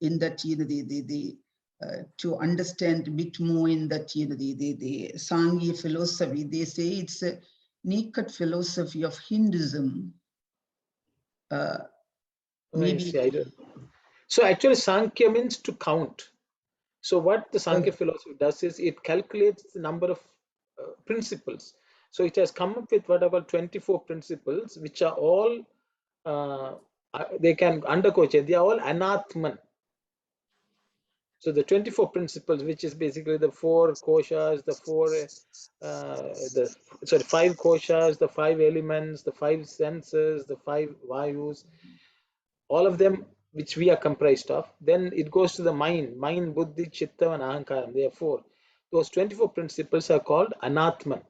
in that, to understand a bit more in that, the Sangya philosophy, they say it's a naked philosophy of Hinduism. Maybe. I don't. So actually, Sankhya means to count. So what the Sankhya philosophy does is it calculates the number of principles. So it has come up with what about 24 principles, which are all they can undergo change. They are all anatman. So the 24 principles, which is basically the 4 koshas, the 5 koshas, the 5 elements, the 5 senses, the 5 vayus, all of them which we are comprised of. Then it goes to the mind, buddhi, chitta, and ahankaram. Therefore, those 24 principles are called anatman,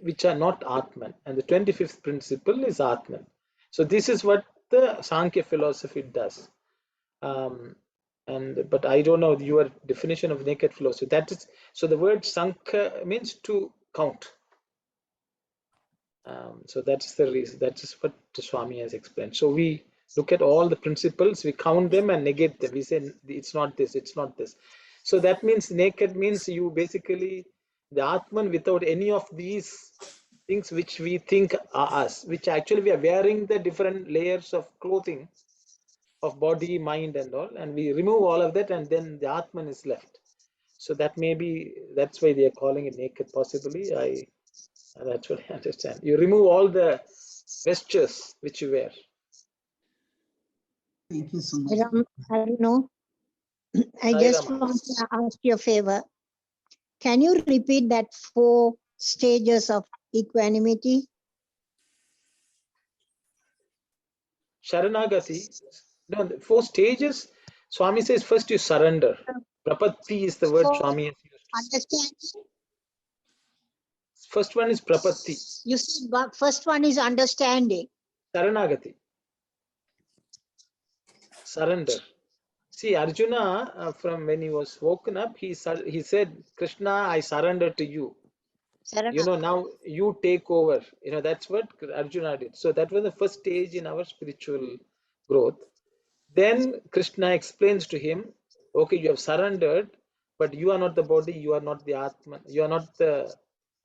which are not atman. And the 25th principle is atman. So this is what the Sankhya philosophy does. But I don't know your definition of naked philosophy. That is, so the word Sankhya means to count. So that's the reason. That is what Swami has explained. So we look at all the principles, we count them and negate them. We say it's not this, it's not this. So that means naked means you basically the Atman without any of these things which we think are us, which actually we are wearing the different layers of clothing of body, mind, and all, and we remove all of that, and then the Atman is left. So that that's why they are calling it naked. Possibly, that's what I understand. You remove all the vestures which you wear. Thank you so much. I don't know. I Sai just Ram. want to ask you a favor. Can you repeat that 4 stages of equanimity? Sharanagati. No, the 4 stages. Swami says first you surrender. Prapatti is the word For Swami has used. understanding, First one is Prapatti. you said first one is understanding. Sharanagati. Surrender. See, Arjuna, from when he was woken up, he said, Krishna, I surrender to you. You know, now you take over. You know, that's what Arjuna did. So that was the first stage in our spiritual growth. Then Krishna explains to him, okay, you have surrendered, but you are not the body, you are not the Atman, you are not the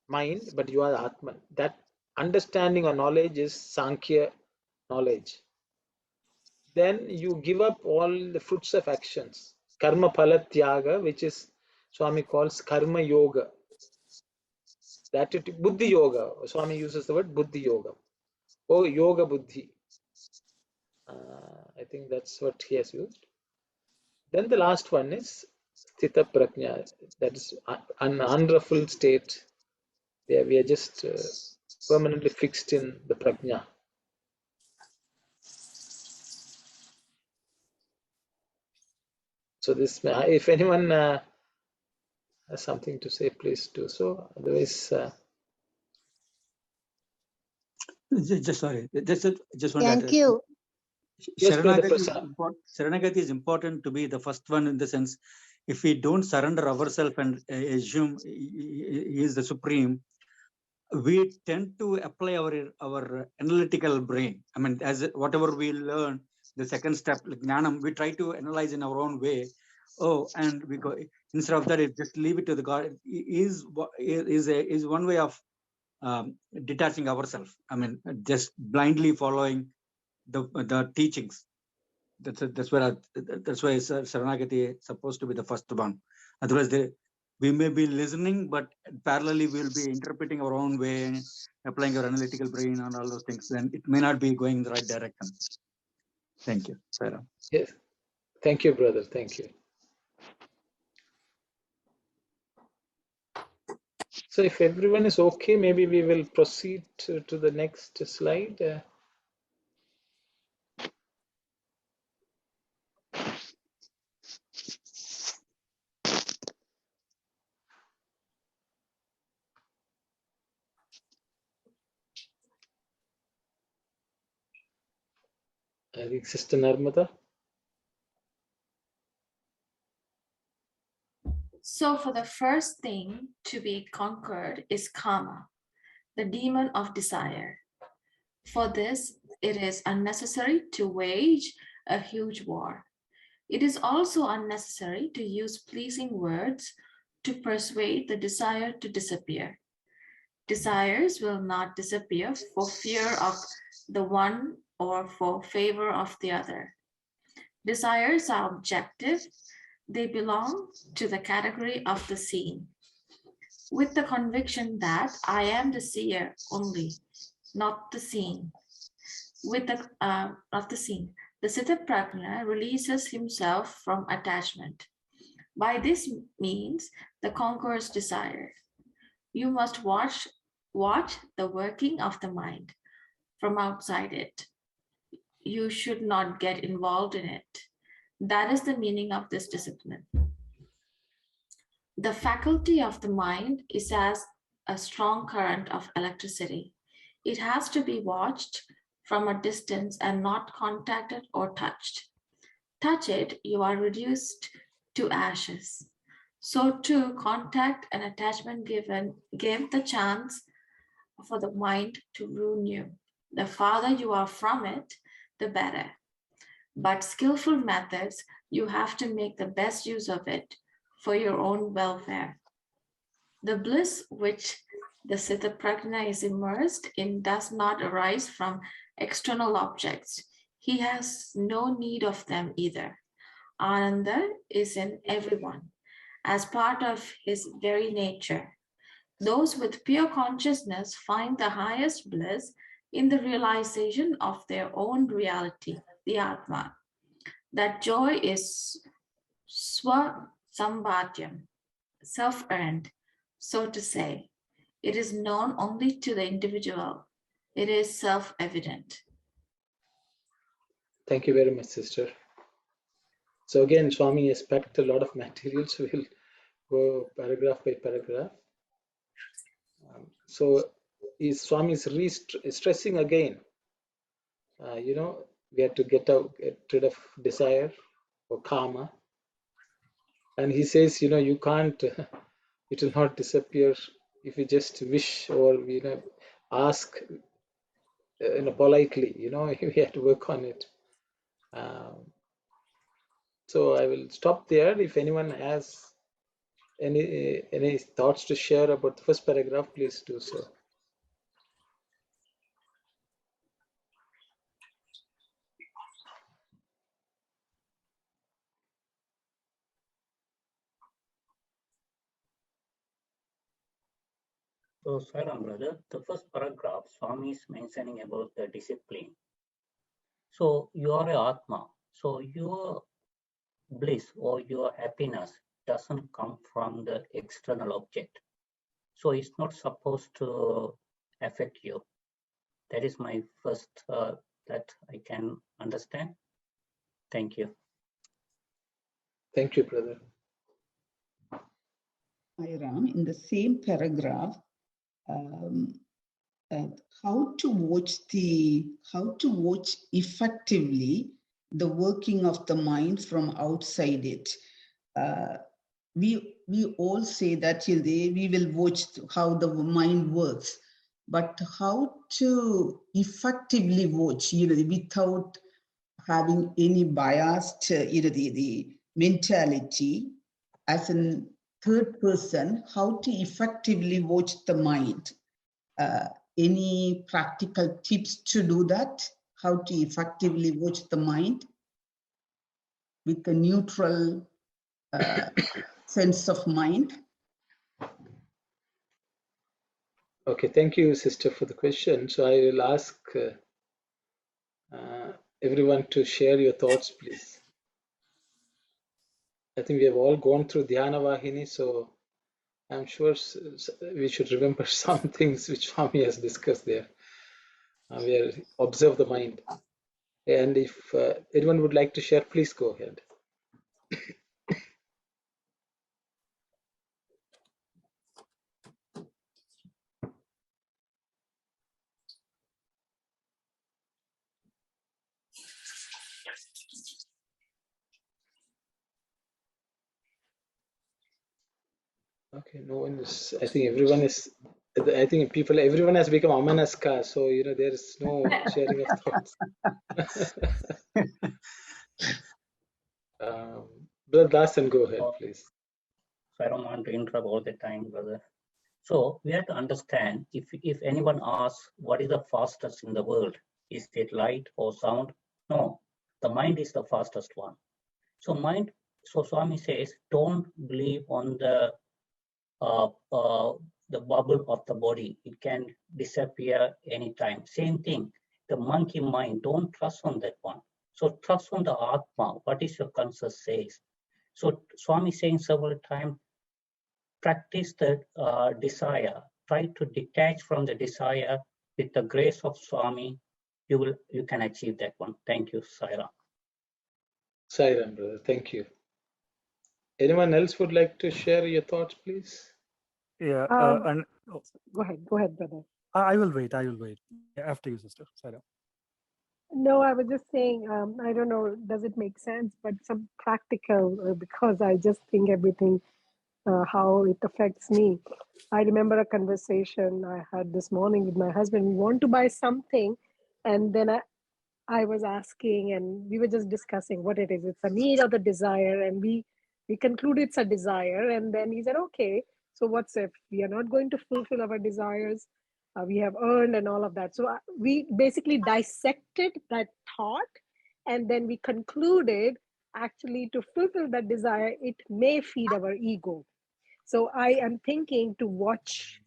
mind, but you are the Atman. That understanding or knowledge is Sankhya knowledge. Then you give up all the fruits of actions. Karma phala tyaga, which is Swami calls karma yoga. That it, buddhi yoga. Swami uses the word buddhi yoga. Oh, yoga buddhi. I think that's what he has used. Then the last one is sthita prajna. That is an unruffled state. Where we are just permanently fixed in the prajna. So this, if anyone has something to say, please do so. Otherwise, Just sorry, just want Thank to you. yes, Brother Sharanagati Prasad. Sharanagati is important to be the first one in the sense, if we don't surrender ourselves and assume he is the supreme, we tend to apply our analytical brain. I mean, as whatever we learn, the second step, like Jnanam, we try to analyze in our own way. Oh, and we go instead of that, just leave it to the God. Is one way of detaching ourselves. I mean, just blindly following the teachings. That's why Saranagati is supposed to be the first one. Otherwise, we may be listening, but parallelly we'll be interpreting our own way, applying our analytical brain and all those things. Then it may not be going in the right direction. Thank you, Sarah. Yes, thank you, brother. Thank you. So if everyone is okay, maybe we will proceed to the next slide. I think Sister Narmada. So for the first thing to be conquered is karma, the demon of desire. For this, it is unnecessary to wage a huge war. It is also unnecessary to use pleasing words to persuade the desire to disappear. Desires will not disappear for fear of the one or for favor of the other. Desires are objective. They belong to the category of the seen. With the conviction that I am the seer only, not the seen. With the not the seen, the Sthita Prajna releases himself from attachment. By this means, the conqueror's desire. You must watch the working of the mind from outside it. You should not get involved in it. That is the meaning of this discipline. The faculty of the mind is as a strong current of electricity. It has to be watched from a distance and not contacted or touched. Touch it, you are reduced to ashes. So too, contact and attachment give the chance for the mind to ruin you. The farther you are from it, the better. But skillful methods, you have to make the best use of it for your own welfare. The bliss which the Sthita Prajna is immersed in does not arise from external objects. He has no need of them either. Ananda is in everyone, as part of his very nature. Those with pure consciousness find the highest bliss in the realization of their own reality, the Atma. That joy is sambhadyam, self-earned, so to say. It is known only to the individual. It is self-evident. Thank you very much, sister. So again, Swami has packed a lot of material, so we'll go paragraph by paragraph. So Swami is stressing again, we have to get rid of desire or karma. And he says, you can't, it will not disappear if you just wish or, ask, politely, we have to work on it. So I will stop there. If anyone has any thoughts to share about the first paragraph, please do so. So, Sairam brother, the first paragraph, Swami is mentioning about the discipline. So, you are a Atma. So, your bliss or your happiness doesn't come from the external object. So, it's not supposed to affect you. That is my first that I can understand. Thank you. Thank you, brother. Ram, in the same paragraph, how to watch effectively the working of the mind from outside it. We all say that we will watch how the mind works, but how to effectively watch, without having any biased, the mentality as a third person, how to effectively watch the mind. Any practical tips to do that? How to effectively watch the mind with a neutral sense of mind? Okay, thank you, sister, for the question. So I will ask everyone to share your thoughts, please. I think we have all gone through Dhyana Vahini, so I'm sure we should remember some things which Swami has discussed there. We are observe the mind. And if anyone would like to share, please go ahead. Okay, no one is. I think everyone is. I think everyone has become Amanaska, so there is no sharing of thoughts. Brother Dasan, go ahead, please. So I don't want to interrupt all the time, brother. So we have to understand, if anyone asks what is the fastest in the world, is it light or sound? No, the mind is the fastest one. So Swami says, don't believe on the bubble of the body. It can disappear anytime. Same thing, the monkey mind, don't trust on that one. So trust on the Atma, what is your conscious says. So Swami saying several times, practice the desire, try to detach from the desire. With the grace of Swami, you can achieve that one. Thank you, Sairam. Sairam, brother, thank you. Anyone else would like to share your thoughts, please? Yeah, Go ahead, brother. I will wait. After you, sister. Sairam. No, I was just saying, I don't know, does it make sense? But some practical, because I just think everything, how it affects me. I remember a conversation I had this morning with my husband. We want to buy something, and then I was asking, and we were just discussing what it is. It's a need or the desire, and we concluded it's a desire. And then he said, okay, so what's if we are not going to fulfill our desires? We have earned and all of that. So we basically dissected that thought, and then we concluded actually to fulfill that desire, it may feed our ego. So I am thinking to watch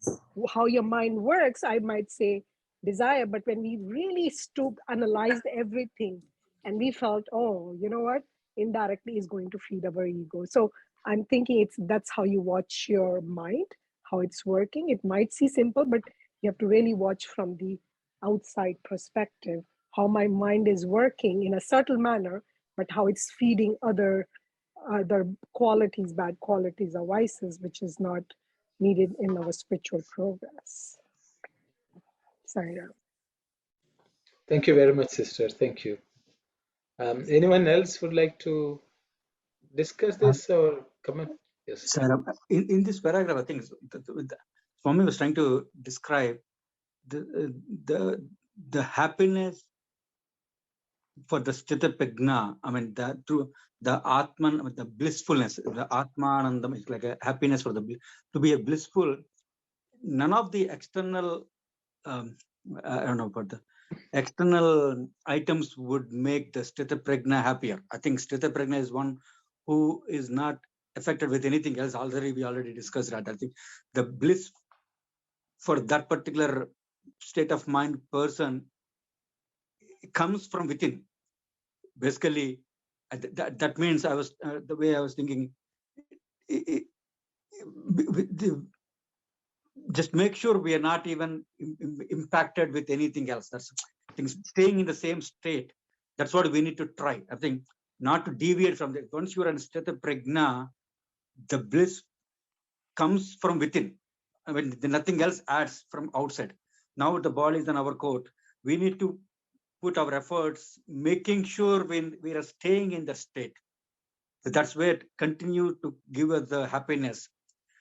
how your mind works. I might say desire, but when we really stooped, analyzed everything, And we felt, oh, you know what? Indirectly is going to feed our ego. So I'm thinking that's how you watch your mind, how it's working. It might seem simple, but you have to really watch from the outside perspective, how my mind is working in a subtle manner, but how it's feeding other qualities, bad qualities or vices, which is not needed in our spiritual progress. Sorry. Thank you very much, sister. Thank you. Anyone else would like to discuss this or comment? Yes. Sarah, in this paragraph, I think Swami was trying to describe the happiness for the sthita prajna. I mean, through the atman, the blissfulness, the atmanandam is like a happiness for to be a blissful. None of the external, I don't know, but the external items would make the sthita prajna happier. I think sthita prajna is one who is not affected with anything else. We already discussed that. I think the bliss for that particular state of mind person comes from within. Basically, that means the way I was thinking, just make sure we are not even impacted with anything else. That's staying in the same state. That's what we need to try. I think not to deviate from that. Once you're in sthita prajna, the bliss comes from within. I mean, nothing else adds from outside. Now the ball is in our court. We need to put our efforts, making sure we are staying in that state. So that's where it continue to give us the happiness.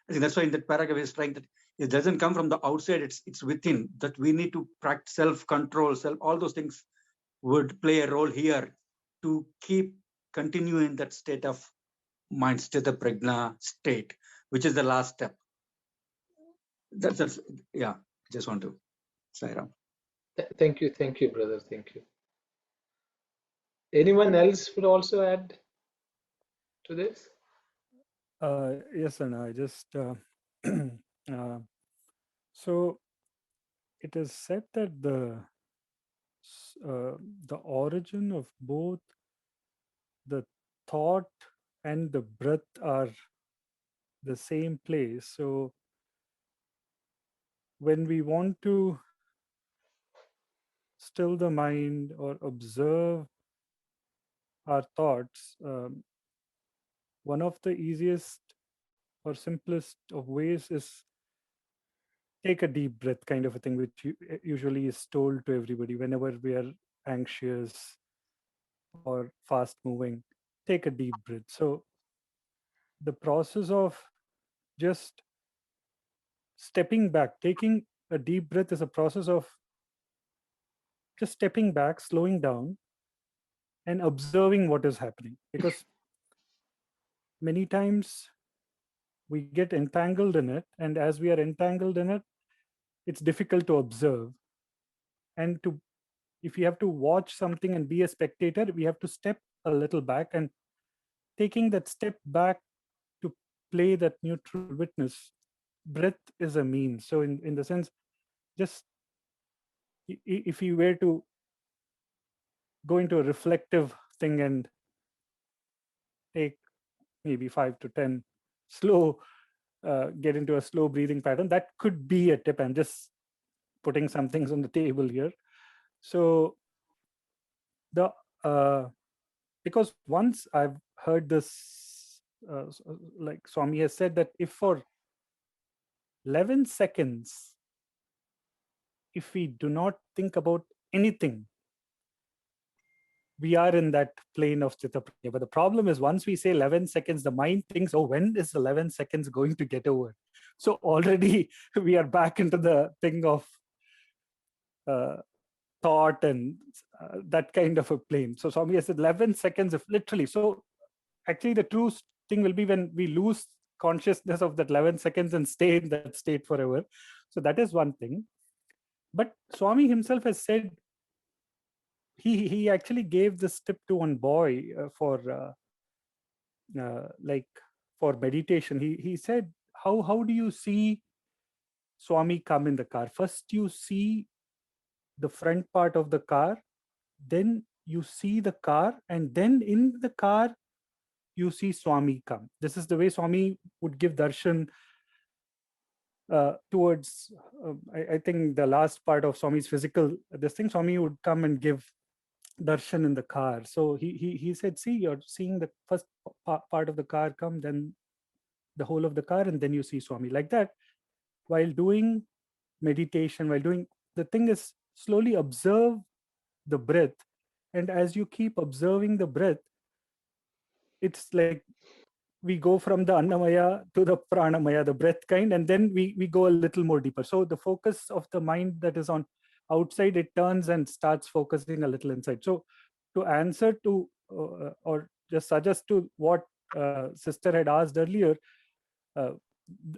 I think that's why in that paragraph is trying that it doesn't come from the outside, it's within, that we need to practice self-control, all those things would play a role here to keep continuing that state of mind, sthita prajna state, which is the last step. That's yeah, just want to say around. Thank you, brother. Thank you. Anyone else would also add to this? Yes, and I just so it is said that the origin of both the thought and the breath are the same place. So when we want to still the mind or observe our thoughts, one of the easiest or simplest of ways is take a deep breath, kind of a thing, which usually is told to everybody whenever we are anxious or fast moving. Take a deep breath. So the process of just stepping back, taking a deep breath is a process of just stepping back, slowing down, and observing what is happening. Because many times we get entangled in it, and as we are entangled in it, it's difficult to observe. And if you have to watch something and be a spectator, we have to step a little back, and taking that step back to play that neutral witness, breath is a means. So in the sense, just if you were to go into a reflective thing and take maybe 5 to 10 slow, get into a slow breathing pattern, that could be a tip. I'm just putting some things on the table here. So because once I've heard this, like Swami has said that if for 11 seconds, if we do not think about anything, we are in that plane of Chitta Prajna. But the problem is once we say 11 seconds, the mind thinks, oh, when is 11 seconds going to get over? So already we are back into the thing of thought and that kind of a plane. So Swami has said 11 seconds of literally. So actually the true thing will be when we lose consciousness of that 11 seconds and stay in that state forever. So that is one thing. But Swami himself has said, he actually gave this tip to one boy for meditation. He said, how do you see Swami come in the car? First you see the front part of the car, then you see the car, and then in the car, you see Swami come. This is the way Swami would give darshan towards, I think the last part of Swami's physical, this thing, Swami would come and give darshan in the car. So he said, see, you're seeing the first part of the car come, then the whole of the car, and then you see Swami. Like that, while doing meditation, while doing, the thing is, slowly observe the breath. And as you keep observing the breath, it's like we go from the Annamaya to the Pranamaya, the breath kind, and then we go a little more deeper. So the focus of the mind that is on outside, it turns and starts focusing a little inside. So to answer to, or just suggest to what sister had asked earlier,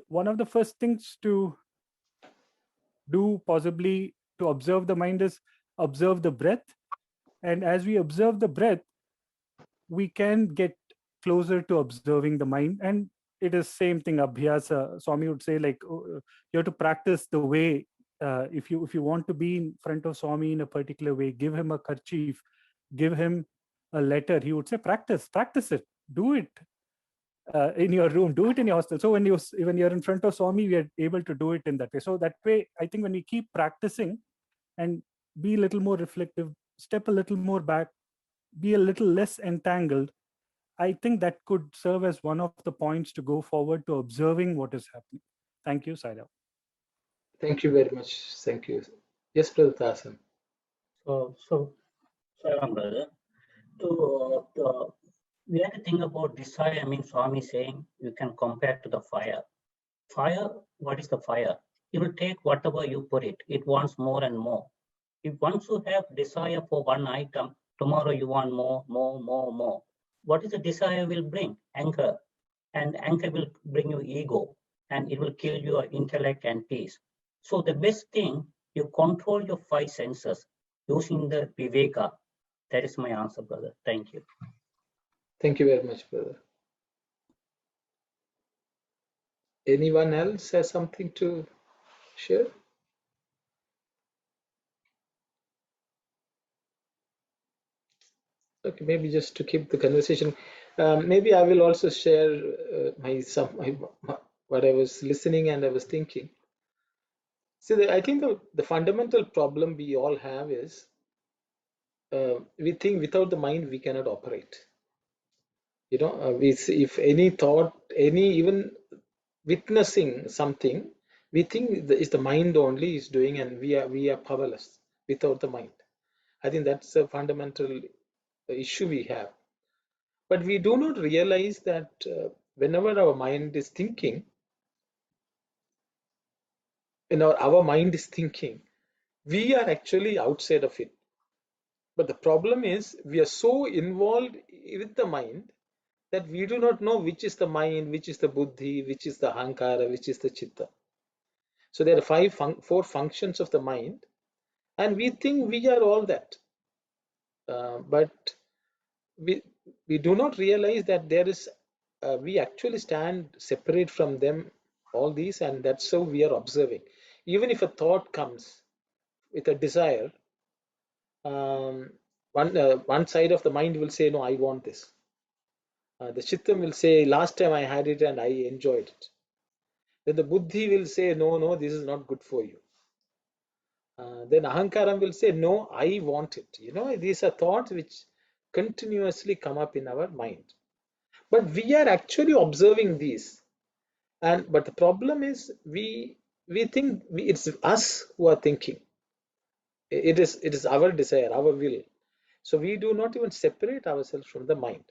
one of the first things to do, possibly to observe the mind, is observe the breath. And as we observe the breath, we can get closer to observing the mind. And it is same thing, abhyasa. Swami would say, like, you have to practice the way. If you want to be in front of Swami in a particular way, give him a kerchief, give him a letter. He would say, practice it, do it in your room, do it in your hostel. So when you're in front of Swami, we are able to do it in that way. So that way, I think when we keep practicing and be a little more reflective, step a little more back, be a little less entangled, I think that could serve as one of the points to go forward to observing what is happening. Thank you, Saira. Thank you very much. Thank you. Yes, Brother Tasan. So, brother, we have to think about desire. I mean, Swami saying you can compare to the fire. Fire, what is the fire? It will take whatever you put it. It wants more and more. If once you have desire for one item, tomorrow you want more. What is the desire will bring? Anger. And anger will bring you ego. And it will kill your intellect and peace. So the best thing, you control your five senses using the viveka. That is my answer, brother. Thank you. Thank you very much, brother. Anyone else has something to share? Okay, maybe just to keep the conversation, maybe I will also share what I was listening and I was thinking. See, I think the fundamental problem we all have is we think without the mind we cannot operate. You know, if any thought, even witnessing something, we think it's the mind only is doing, and we are powerless without the mind. I think that's a fundamental issue we have. But we do not realize that whenever our mind is thinking, our mind is thinking, we are actually outside of it. But the problem is we are so involved with the mind that we do not know which is the mind, which is the buddhi, which is the ahankara, which is the chitta. So there are four functions of the mind, and we think we are all that. But we do not realize that there is, we actually stand separate from them, all these, and that's how we are observing. Even if a thought comes with a desire, one side of the mind will say, no, I want this. The chittam will say, last time I had it and I enjoyed it. Then the buddhi will say, no, this is not good for you. Then ahankaram will say, no, I want it. You know, these are thoughts which continuously come up in our mind. But we are actually observing these. But the problem is we think it's us who are thinking. It is our desire, our will. So we do not even separate ourselves from the mind.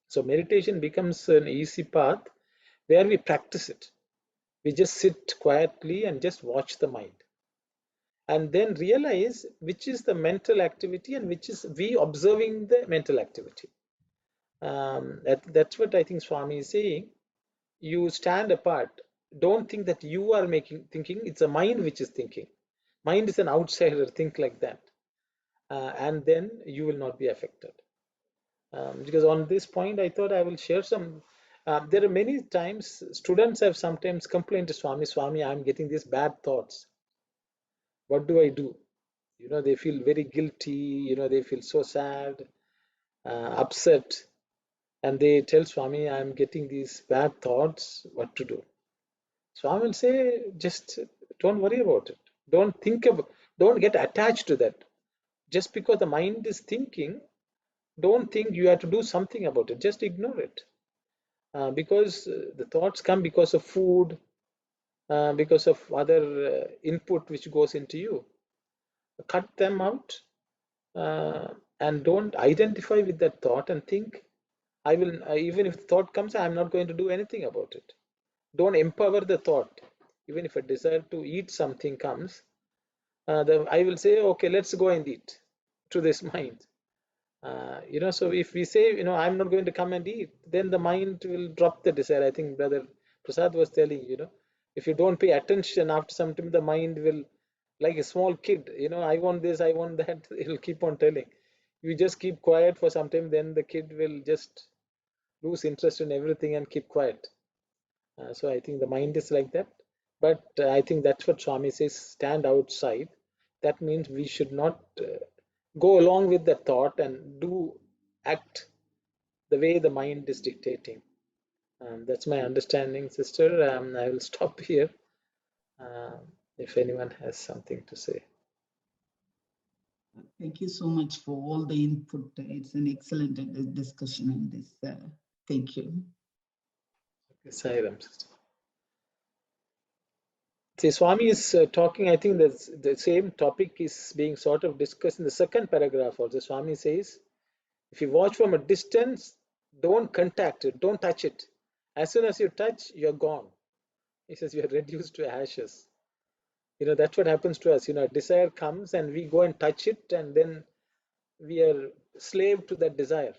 So meditation becomes an easy path where we practice it. We just sit quietly and just watch the mind. And then realize which is the mental activity and which is we observing the mental activity. That's what I think Swami is saying. You stand apart. Don't think that you are thinking. It's a mind which is thinking. Mind is an outsider. Think like that. And then you will not be affected. Because on this point, I thought I will share some. There are many times students have sometimes complained to Swami, I'm getting these bad thoughts. What do I do? They feel very guilty, they feel so sad, upset, and they tell Swami, I'm getting these bad thoughts, what to do? Swami will say, just don't worry about it. Don't get attached to that. Just because the mind is thinking, don't think you have to do something about it. Just ignore it. Because the thoughts come because of food, because of other input which goes into you. Cut them out, and don't identify with that thought and think, I will, even if the thought comes, I'm not going to do anything about it. Don't empower the thought. Even if a desire to eat something comes, I will say, okay, let's go and eat to this mind. So if we say, I'm not going to come and eat, then the mind will drop the desire. I think Brother Prasad was telling, if you don't pay attention, after some time, the mind will, like a small kid, I want this, I want that, it'll keep on telling. You just keep quiet for some time, then the kid will just lose interest in everything and keep quiet. So I think the mind is like that. But I think that's what Swami says, stand outside. That means we should not go along with the thought and act the way the mind is dictating. That's my understanding, sister. I will stop here if anyone has something to say. Thank you so much for all the input. It's an excellent discussion on this. Thank you. Sai Ram, sister. See, Swami is talking, I think the same topic is being sort of discussed in the second paragraph also. Swami says, if you watch from a distance, don't contact it, don't touch it. As soon as you touch, you're gone. He says, you're reduced to ashes. That's what happens to us. A desire comes and we go and touch it, and then we are slave to that desire.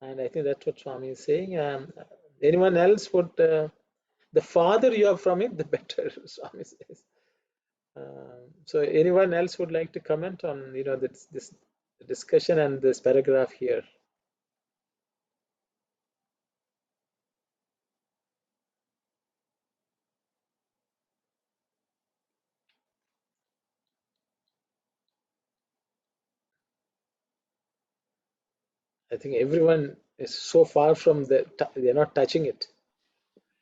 And I think that's what Swami is saying. Anyone else would, the farther you are from it, the better, Swami says. So anyone else would like to comment on, this discussion and this paragraph here? I think everyone is so far from they're not touching it.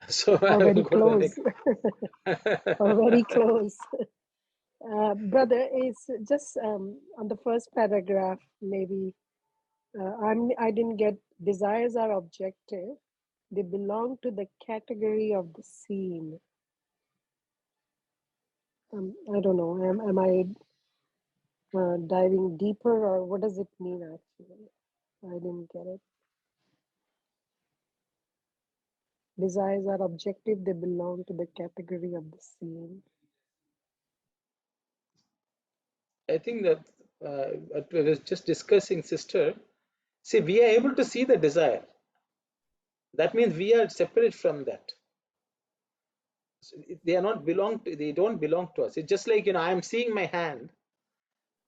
So I Or will very go to the close. next. Or very close. Brother, is just on the first paragraph, maybe I didn't get desires are objective. They belong to the category of the seen. I don't know. Am I diving deeper, or what does it mean actually? I didn't get it. Desires are objective. They belong to the category of the seen. I think that what we were just discussing, sister. See, we are able to see the desire. That means we are separate from that. So they don't belong to us. It's just like, I am seeing my hand.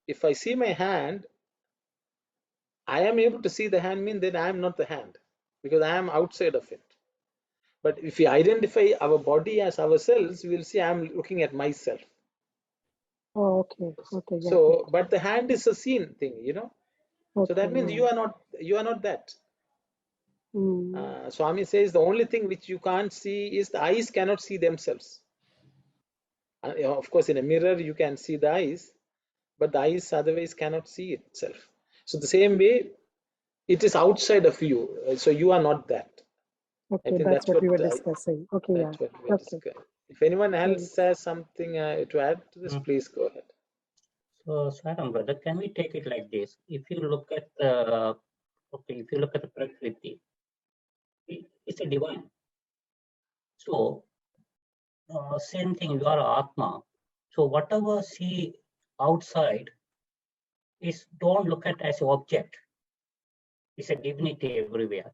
If I see my hand, I am able to see the hand, mean that I am not the hand, because I am outside of it. But if we identify our body as ourselves, we will see I am looking at myself. Oh, okay. Okay. Yeah. So, but the hand is a seen thing, Okay, so that means yeah. you are not that. Mm. Swami says the only thing which you can't see is the eyes cannot see themselves. Of course, in a mirror you can see the eyes, but the eyes otherwise cannot see itself. So the same way, it is outside of you. So you are not that. I Okay, think that's that's what we were what discussing. Okay, yeah. that's what we Okay. discussed. If anyone else Thanks. has something to add to this, please go ahead. So, Saram brother, can we take it like this? If you look at if you look at the Prakriti, it's a divine. So, same thing, you are Atma. So, whatever see outside is don't look at as an object. It's a divinity everywhere.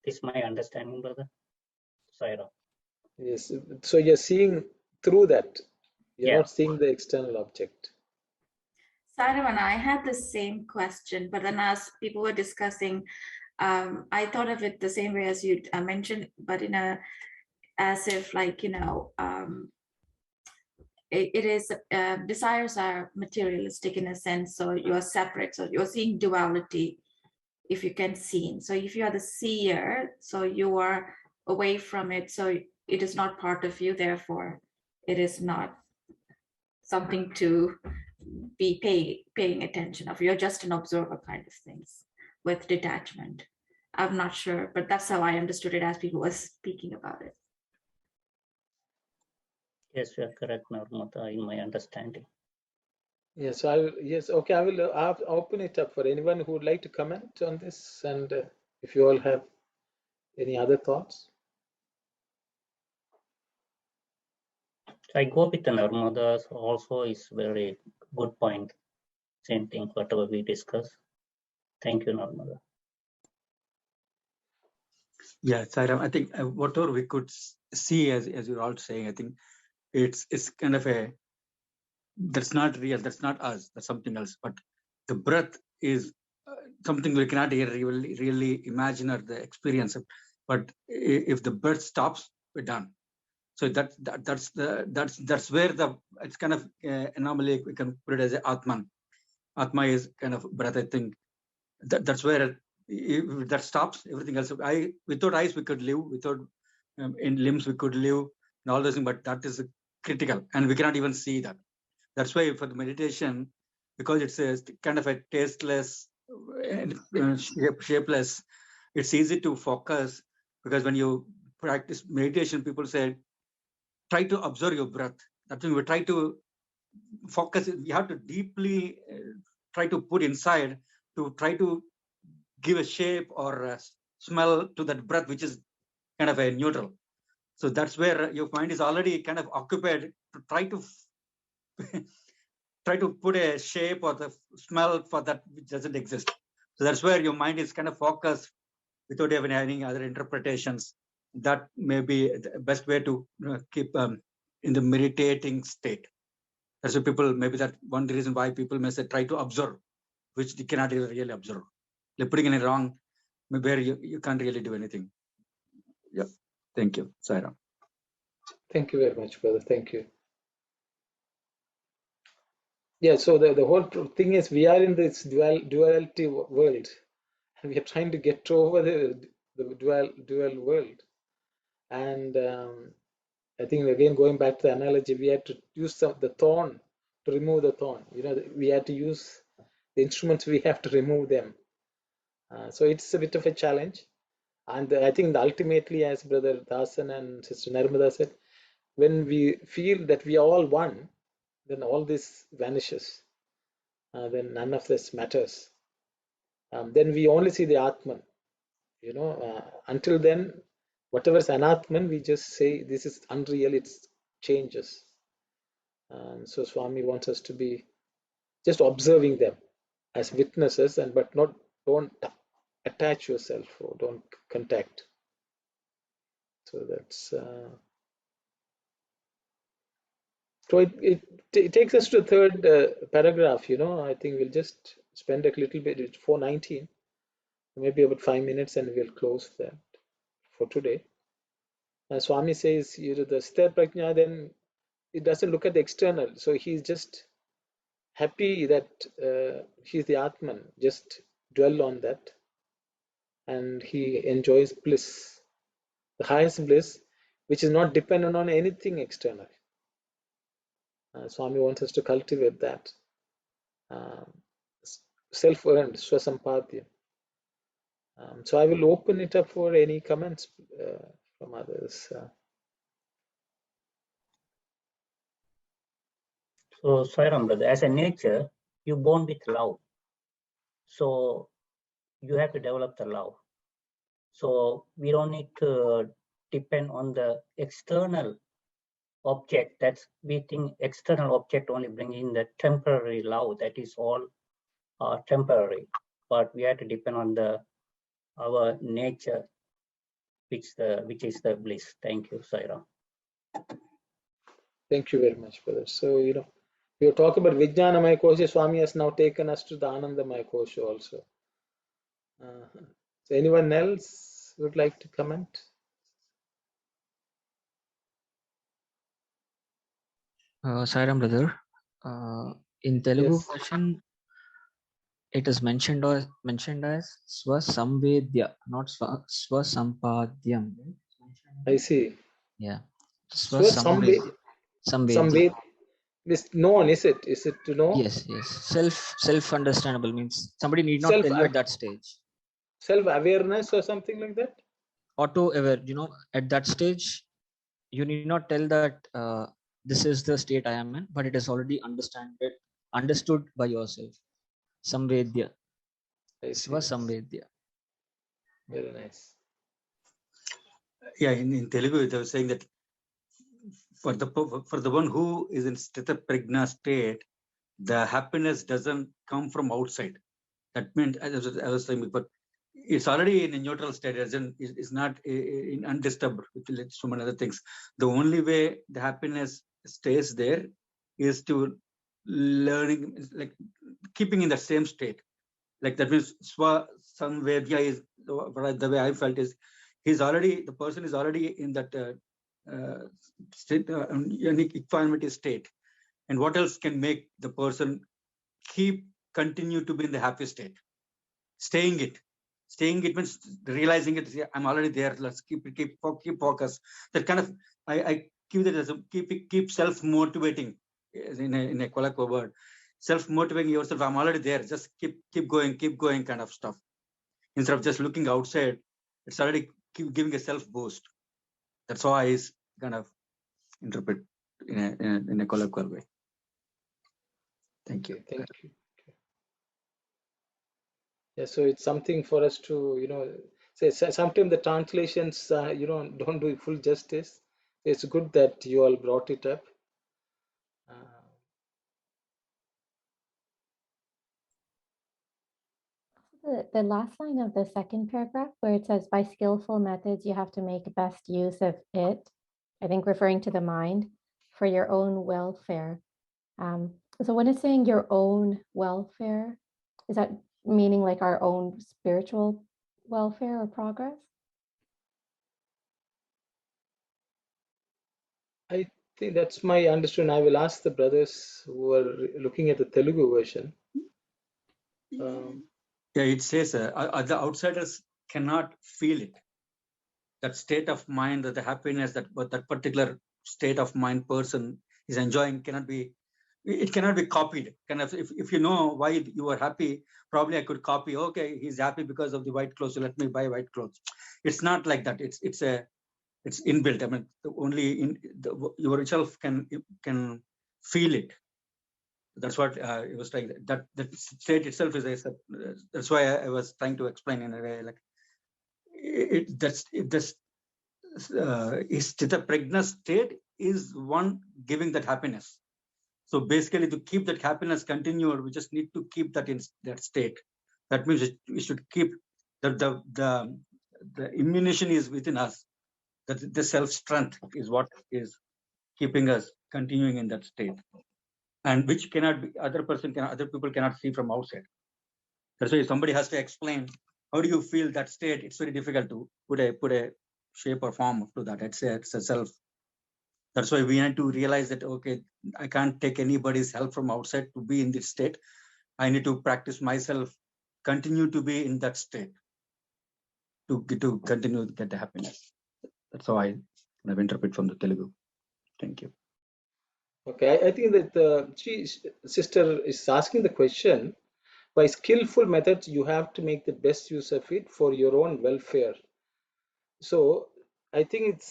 This is my understanding, brother. Saira. Yes. So you're seeing through that. You're Yeah. not seeing the external object. Saravan, I had the same question, but then as people were discussing, I thought of it the same way as you mentioned, but as if like, it is desires are materialistic in a sense, so you are separate, so you're seeing duality if you can see. So if you are the seer, so you are away from it, so it is not part of you, therefore it is not something to be paying attention of. You're just an observer kind of things with detachment. I'm not sure, but that's how I understood it as people were speaking about it. Yes, you are correct, Narmada, in my understanding. Yes, yes, okay, I will I'll open it up for anyone who would like to comment on this, and if you all have any other thoughts. I go with the Narmada also is very good point. Same thing, whatever we discuss. Thank you, Narmada. Yeah, Sairam, I think whatever we could see, as you're all saying, I think it's kind of that's not real, that's not us, that's something else. But the breath is something we cannot really imagine or the experience. But if the breath stops, we're done. So that's where it's kind of anomaly. We can put it as Atman. Atma is kind of breath. I think that's where if that stops, everything else. Without eyes we could live, without in limbs we could live, and all those things. But that is critical, and we cannot even see that. That's why for the meditation, because it's a kind of a tasteless, shapeless, it's easy to focus, because when you practice meditation, people say, try to observe your breath. That means we try to focus, you have to deeply try to put inside to try to give a shape or a smell to that breath, which is kind of a neutral. So that's where your mind is already kind of occupied to try to try to put a shape or the smell for that which doesn't exist. So that's where your mind is kind of focused without having any other interpretations. That may be the best way to keep in the meditating state. That's why people, maybe that one reason why people may say try to observe, which they cannot really observe. They're putting in it wrong, where you can't really do anything. Yeah. Thank you, Sairam. Thank you very much, brother. Thank you. Yeah, so the whole thing is we are in this duality world, and we are trying to get over the dual world. And I think again, going back to the analogy, we had to use the thorn to remove the thorn. You know, we had to use the instruments we have to remove them. So it's a bit of a challenge. And I think ultimately, as Brother Dasan and Sister Narmada said, when we feel that we are all one, then all this vanishes. Then none of this matters. Then we only see the Atman. You know, until then, whatever's anatman, we just say this is unreal. It changes. So Swami wants us to be just observing them as witnesses, and but don't attach yourself or don't contact. So that's so it takes us to the third paragraph. You know, I think we'll just spend a little bit. It's 4:19, maybe about 5 minutes, and we'll close that for today. Swami says, you know, the Sthir Prajna, then it doesn't look at the external. So he's just happy that he's the Atman, just dwell on that. And he enjoys bliss, the highest bliss, which is not dependent on anything external. Swami wants us to cultivate that. Self-earned, swasampadya. So I will open it up for any comments from others. So, Sairam, brother, as a nature, you're born with love. So you have to develop the love. So we don't need to depend on the external object. That's, we think external object only bring in the temporary love. That is all temporary. But we have to depend on our nature, which is the bliss. Thank you, Sairam. Thank you very much, brother. So, you know, we were talking about Vijnanamaya Kosha. Swami has now taken us to the Anandamaya Kosha also. So anyone else would like to comment? Sairam brother, in Telugu Yes, version, it is mentioned as Swasamvedya, not Swasampadhyam. I see. Yeah, So Swasamvedya. some Samvedya. way is known, is it? Is it to know? Yes, yes. Self understandable means somebody need not Self tell you at that stage. self awareness or something like that. Auto aware, at that stage, you need not tell that this is the state I am in, but it is already understood by yourself. Samvedya. I see. Swasamvedya. Very nice. Yeah, in Telugu, they were saying that for the one who is in Sthita Prajna state, the happiness doesn't come from outside. That means, I was saying before, it's already in a neutral state, it's not in undisturbed, which leads to many other things. The only way the happiness stays there is to learning, like keeping in the same state. Like that means Swa Samvedya is the way I felt is the person is already in that state, unique equanimity state. And what else can make the person continue to be in the happy state? Staying it means realizing it. I'm already there. Let's keep focus. That kind of I give that as a keep self motivating in a colloquial word. Self motivating yourself. I'm already there. Just keep going kind of stuff. Instead of just looking outside, it's already giving a self boost. That's how I kind of interpret in a colloquial way. Thank you. Thank you. Yeah, so it's something for us to, say sometimes the translations, don't do full justice. It's good that you all brought it up. The last line of the second paragraph where it says, by skillful methods, you have to make best use of it, I think referring to the mind, for your own welfare. So when it's saying your own welfare, is that meaning like our own spiritual welfare or progress? I think that's my understanding. I will ask the brothers who are looking at the Telugu version. Yeah, it says the outsiders cannot feel it. That state of mind, that the happiness that particular state of mind person is enjoying cannot be copied. Kind of, if you know why you are happy, probably I could copy. Okay, he's happy because of the white clothes, so let me buy white clothes. It's not like that. It's inbuilt. I mean, only yourself can feel it. That's what it was trying. That state itself is that's why I was trying to explain in a way like is Sthita Prajna state is one giving that happiness. So basically, to keep that happiness continued, we just need to keep that in that state. That means we should keep the immunition is within us. That the self strength is what is keeping us continuing in that state, and which cannot be other people cannot see from outside. That's why somebody has to explain how do you feel that state. It's very difficult to put a shape or form to that. It's a self. That's why we need to realize that, okay, I can't take anybody's help from outside to be in this state. I need to practice myself, continue to be in that state to continue to get the happiness. That's how I interpret from the Telugu. Thank you. Okay, I think that the sister is asking the question, by skillful methods, you have to make the best use of it for your own welfare. So I think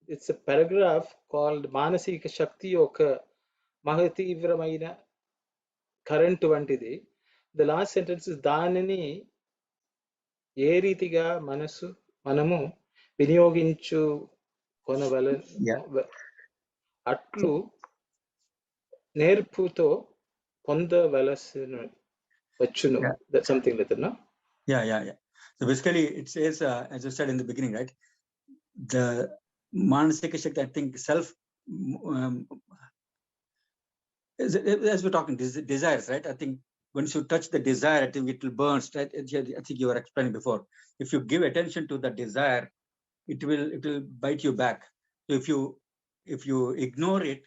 it's a paragraph called Manasika Shakti Yoka Mahativramayina current vantidi. The last sentence is Danini ఏ రీతిగా మనము వినియోగించు అట్లు నేర్పుతో పొందవలసిన వచ్చును. That's something like that, no? Yeah. So basically, it says, as you said in the beginning, right? The Manasika Shakti, I think self, as we're talking, desires, right? I think once you touch the desire, I think it will burn. Right? I think you were explaining before. If you give attention to the desire, it will bite you back. So if you ignore it,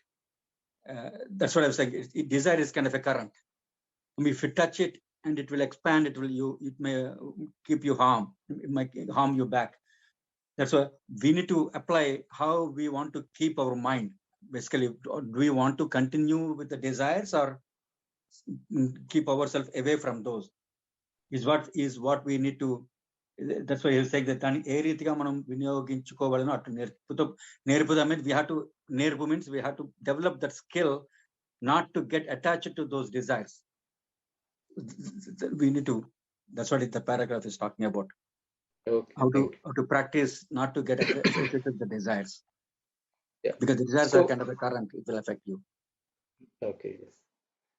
that's what I was saying. Desire is kind of a current. I mean, if you touch it and it will expand, it may keep you harm. It might harm you back. That's why we need to apply how we want to keep our mind. Basically, do we want to continue with the desires or keep ourselves away from those? Is what we need to. That's why he'll say that manam vinyoginchukovalanu attu nerpuda means we have to develop that skill not to get attached to those desires. We need to. That's what the paragraph is talking about. Okay. How to practice not to get associated with the desires. Yeah. Because the desires are kind of a current, it will affect you. Okay, yes.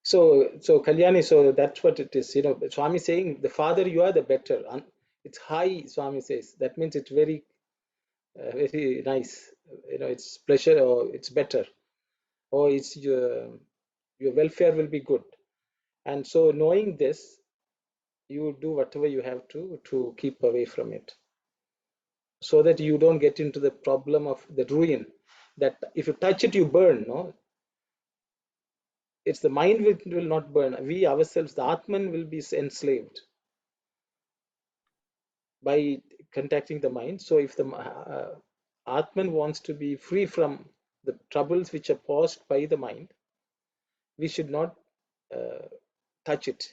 So Kalyani, so that's what it is. Swami saying, the farther you are, the better. It's high, Swami says. That means it's very nice. It's pleasure, or it's better, or it's your welfare will be good. And so knowing this, you do whatever you have to keep away from it, so that you don't get into the problem of the ruin. That if you touch it, you burn. No, it's the mind which will not burn. We ourselves, the Atman, will be enslaved by contacting the mind. So if the Atman wants to be free from the troubles which are caused by the mind, we should not touch it.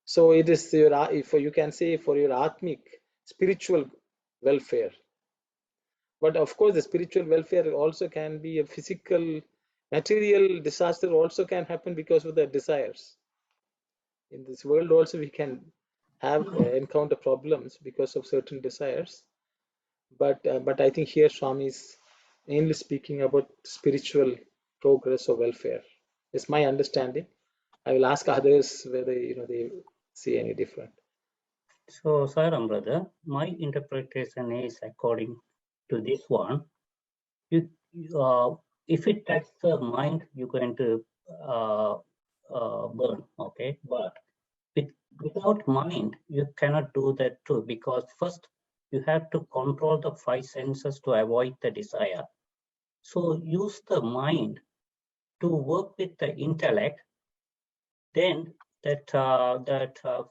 So it is you can say for your Atmic spiritual welfare. But of course, the spiritual welfare also can be a physical, material disaster also can happen because of the desires. In this world also we can have encounter problems because of certain desires. But I think here Swami is mainly speaking about spiritual progress or welfare. It's my understanding. I will ask others whether they see any different. So, Sairam brother, my interpretation is according to this one. If it touches the mind, you're going to burn, okay? But without mind, you cannot do that too, because first you have to control the five senses to avoid the desire. So use the mind to work with the intellect, then that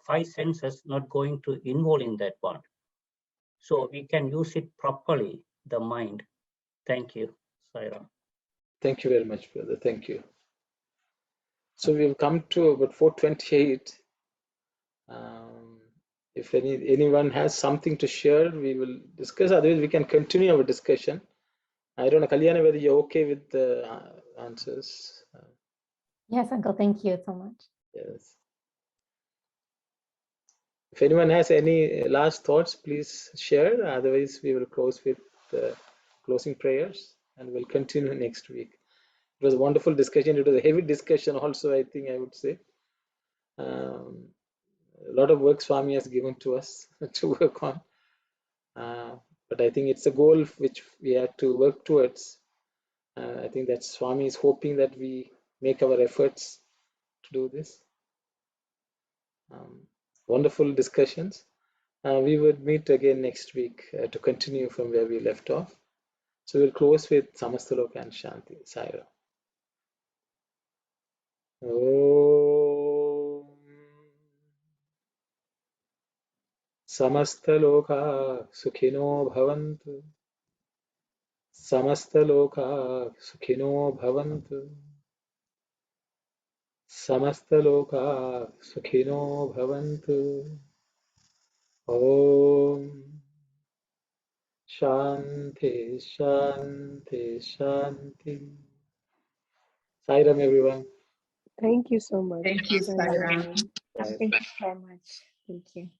five senses not going to involve in that one. So we can use it properly, the mind. Thank you, Sairam. Thank you very much, brother. Thank you. So we've come to about 4:28. If anyone has something to share, we will discuss. Otherwise, we can continue our discussion. I don't know, Kalyana, whether you're okay with the answers. Yes, Uncle, thank you so much. Yes. If anyone has any last thoughts, please share. Otherwise, we will close with the closing prayers and we'll continue next week. It was a wonderful discussion. It was a heavy discussion also, I think I would say. A lot of work Swami has given to us to work on. But I think it's a goal which we have to work towards. I think that Swami is hoping that we make our efforts to do this. Wonderful discussions. We would meet again next week to continue from where we left off. So we'll close with Samastaloka and Shanti. Saira. Om Samastaloka Sukhino Bhavantu. Samastaloka Sukhino Bhavantu. Samastaloka Sukhino Bhavantu. Om Shanti, Shanti, Shanti. Sairam, everyone. Thank you so much. Thank you, Sairam. Thank you so much. Thank you.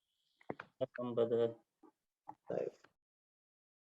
Welcome, brother. Bye.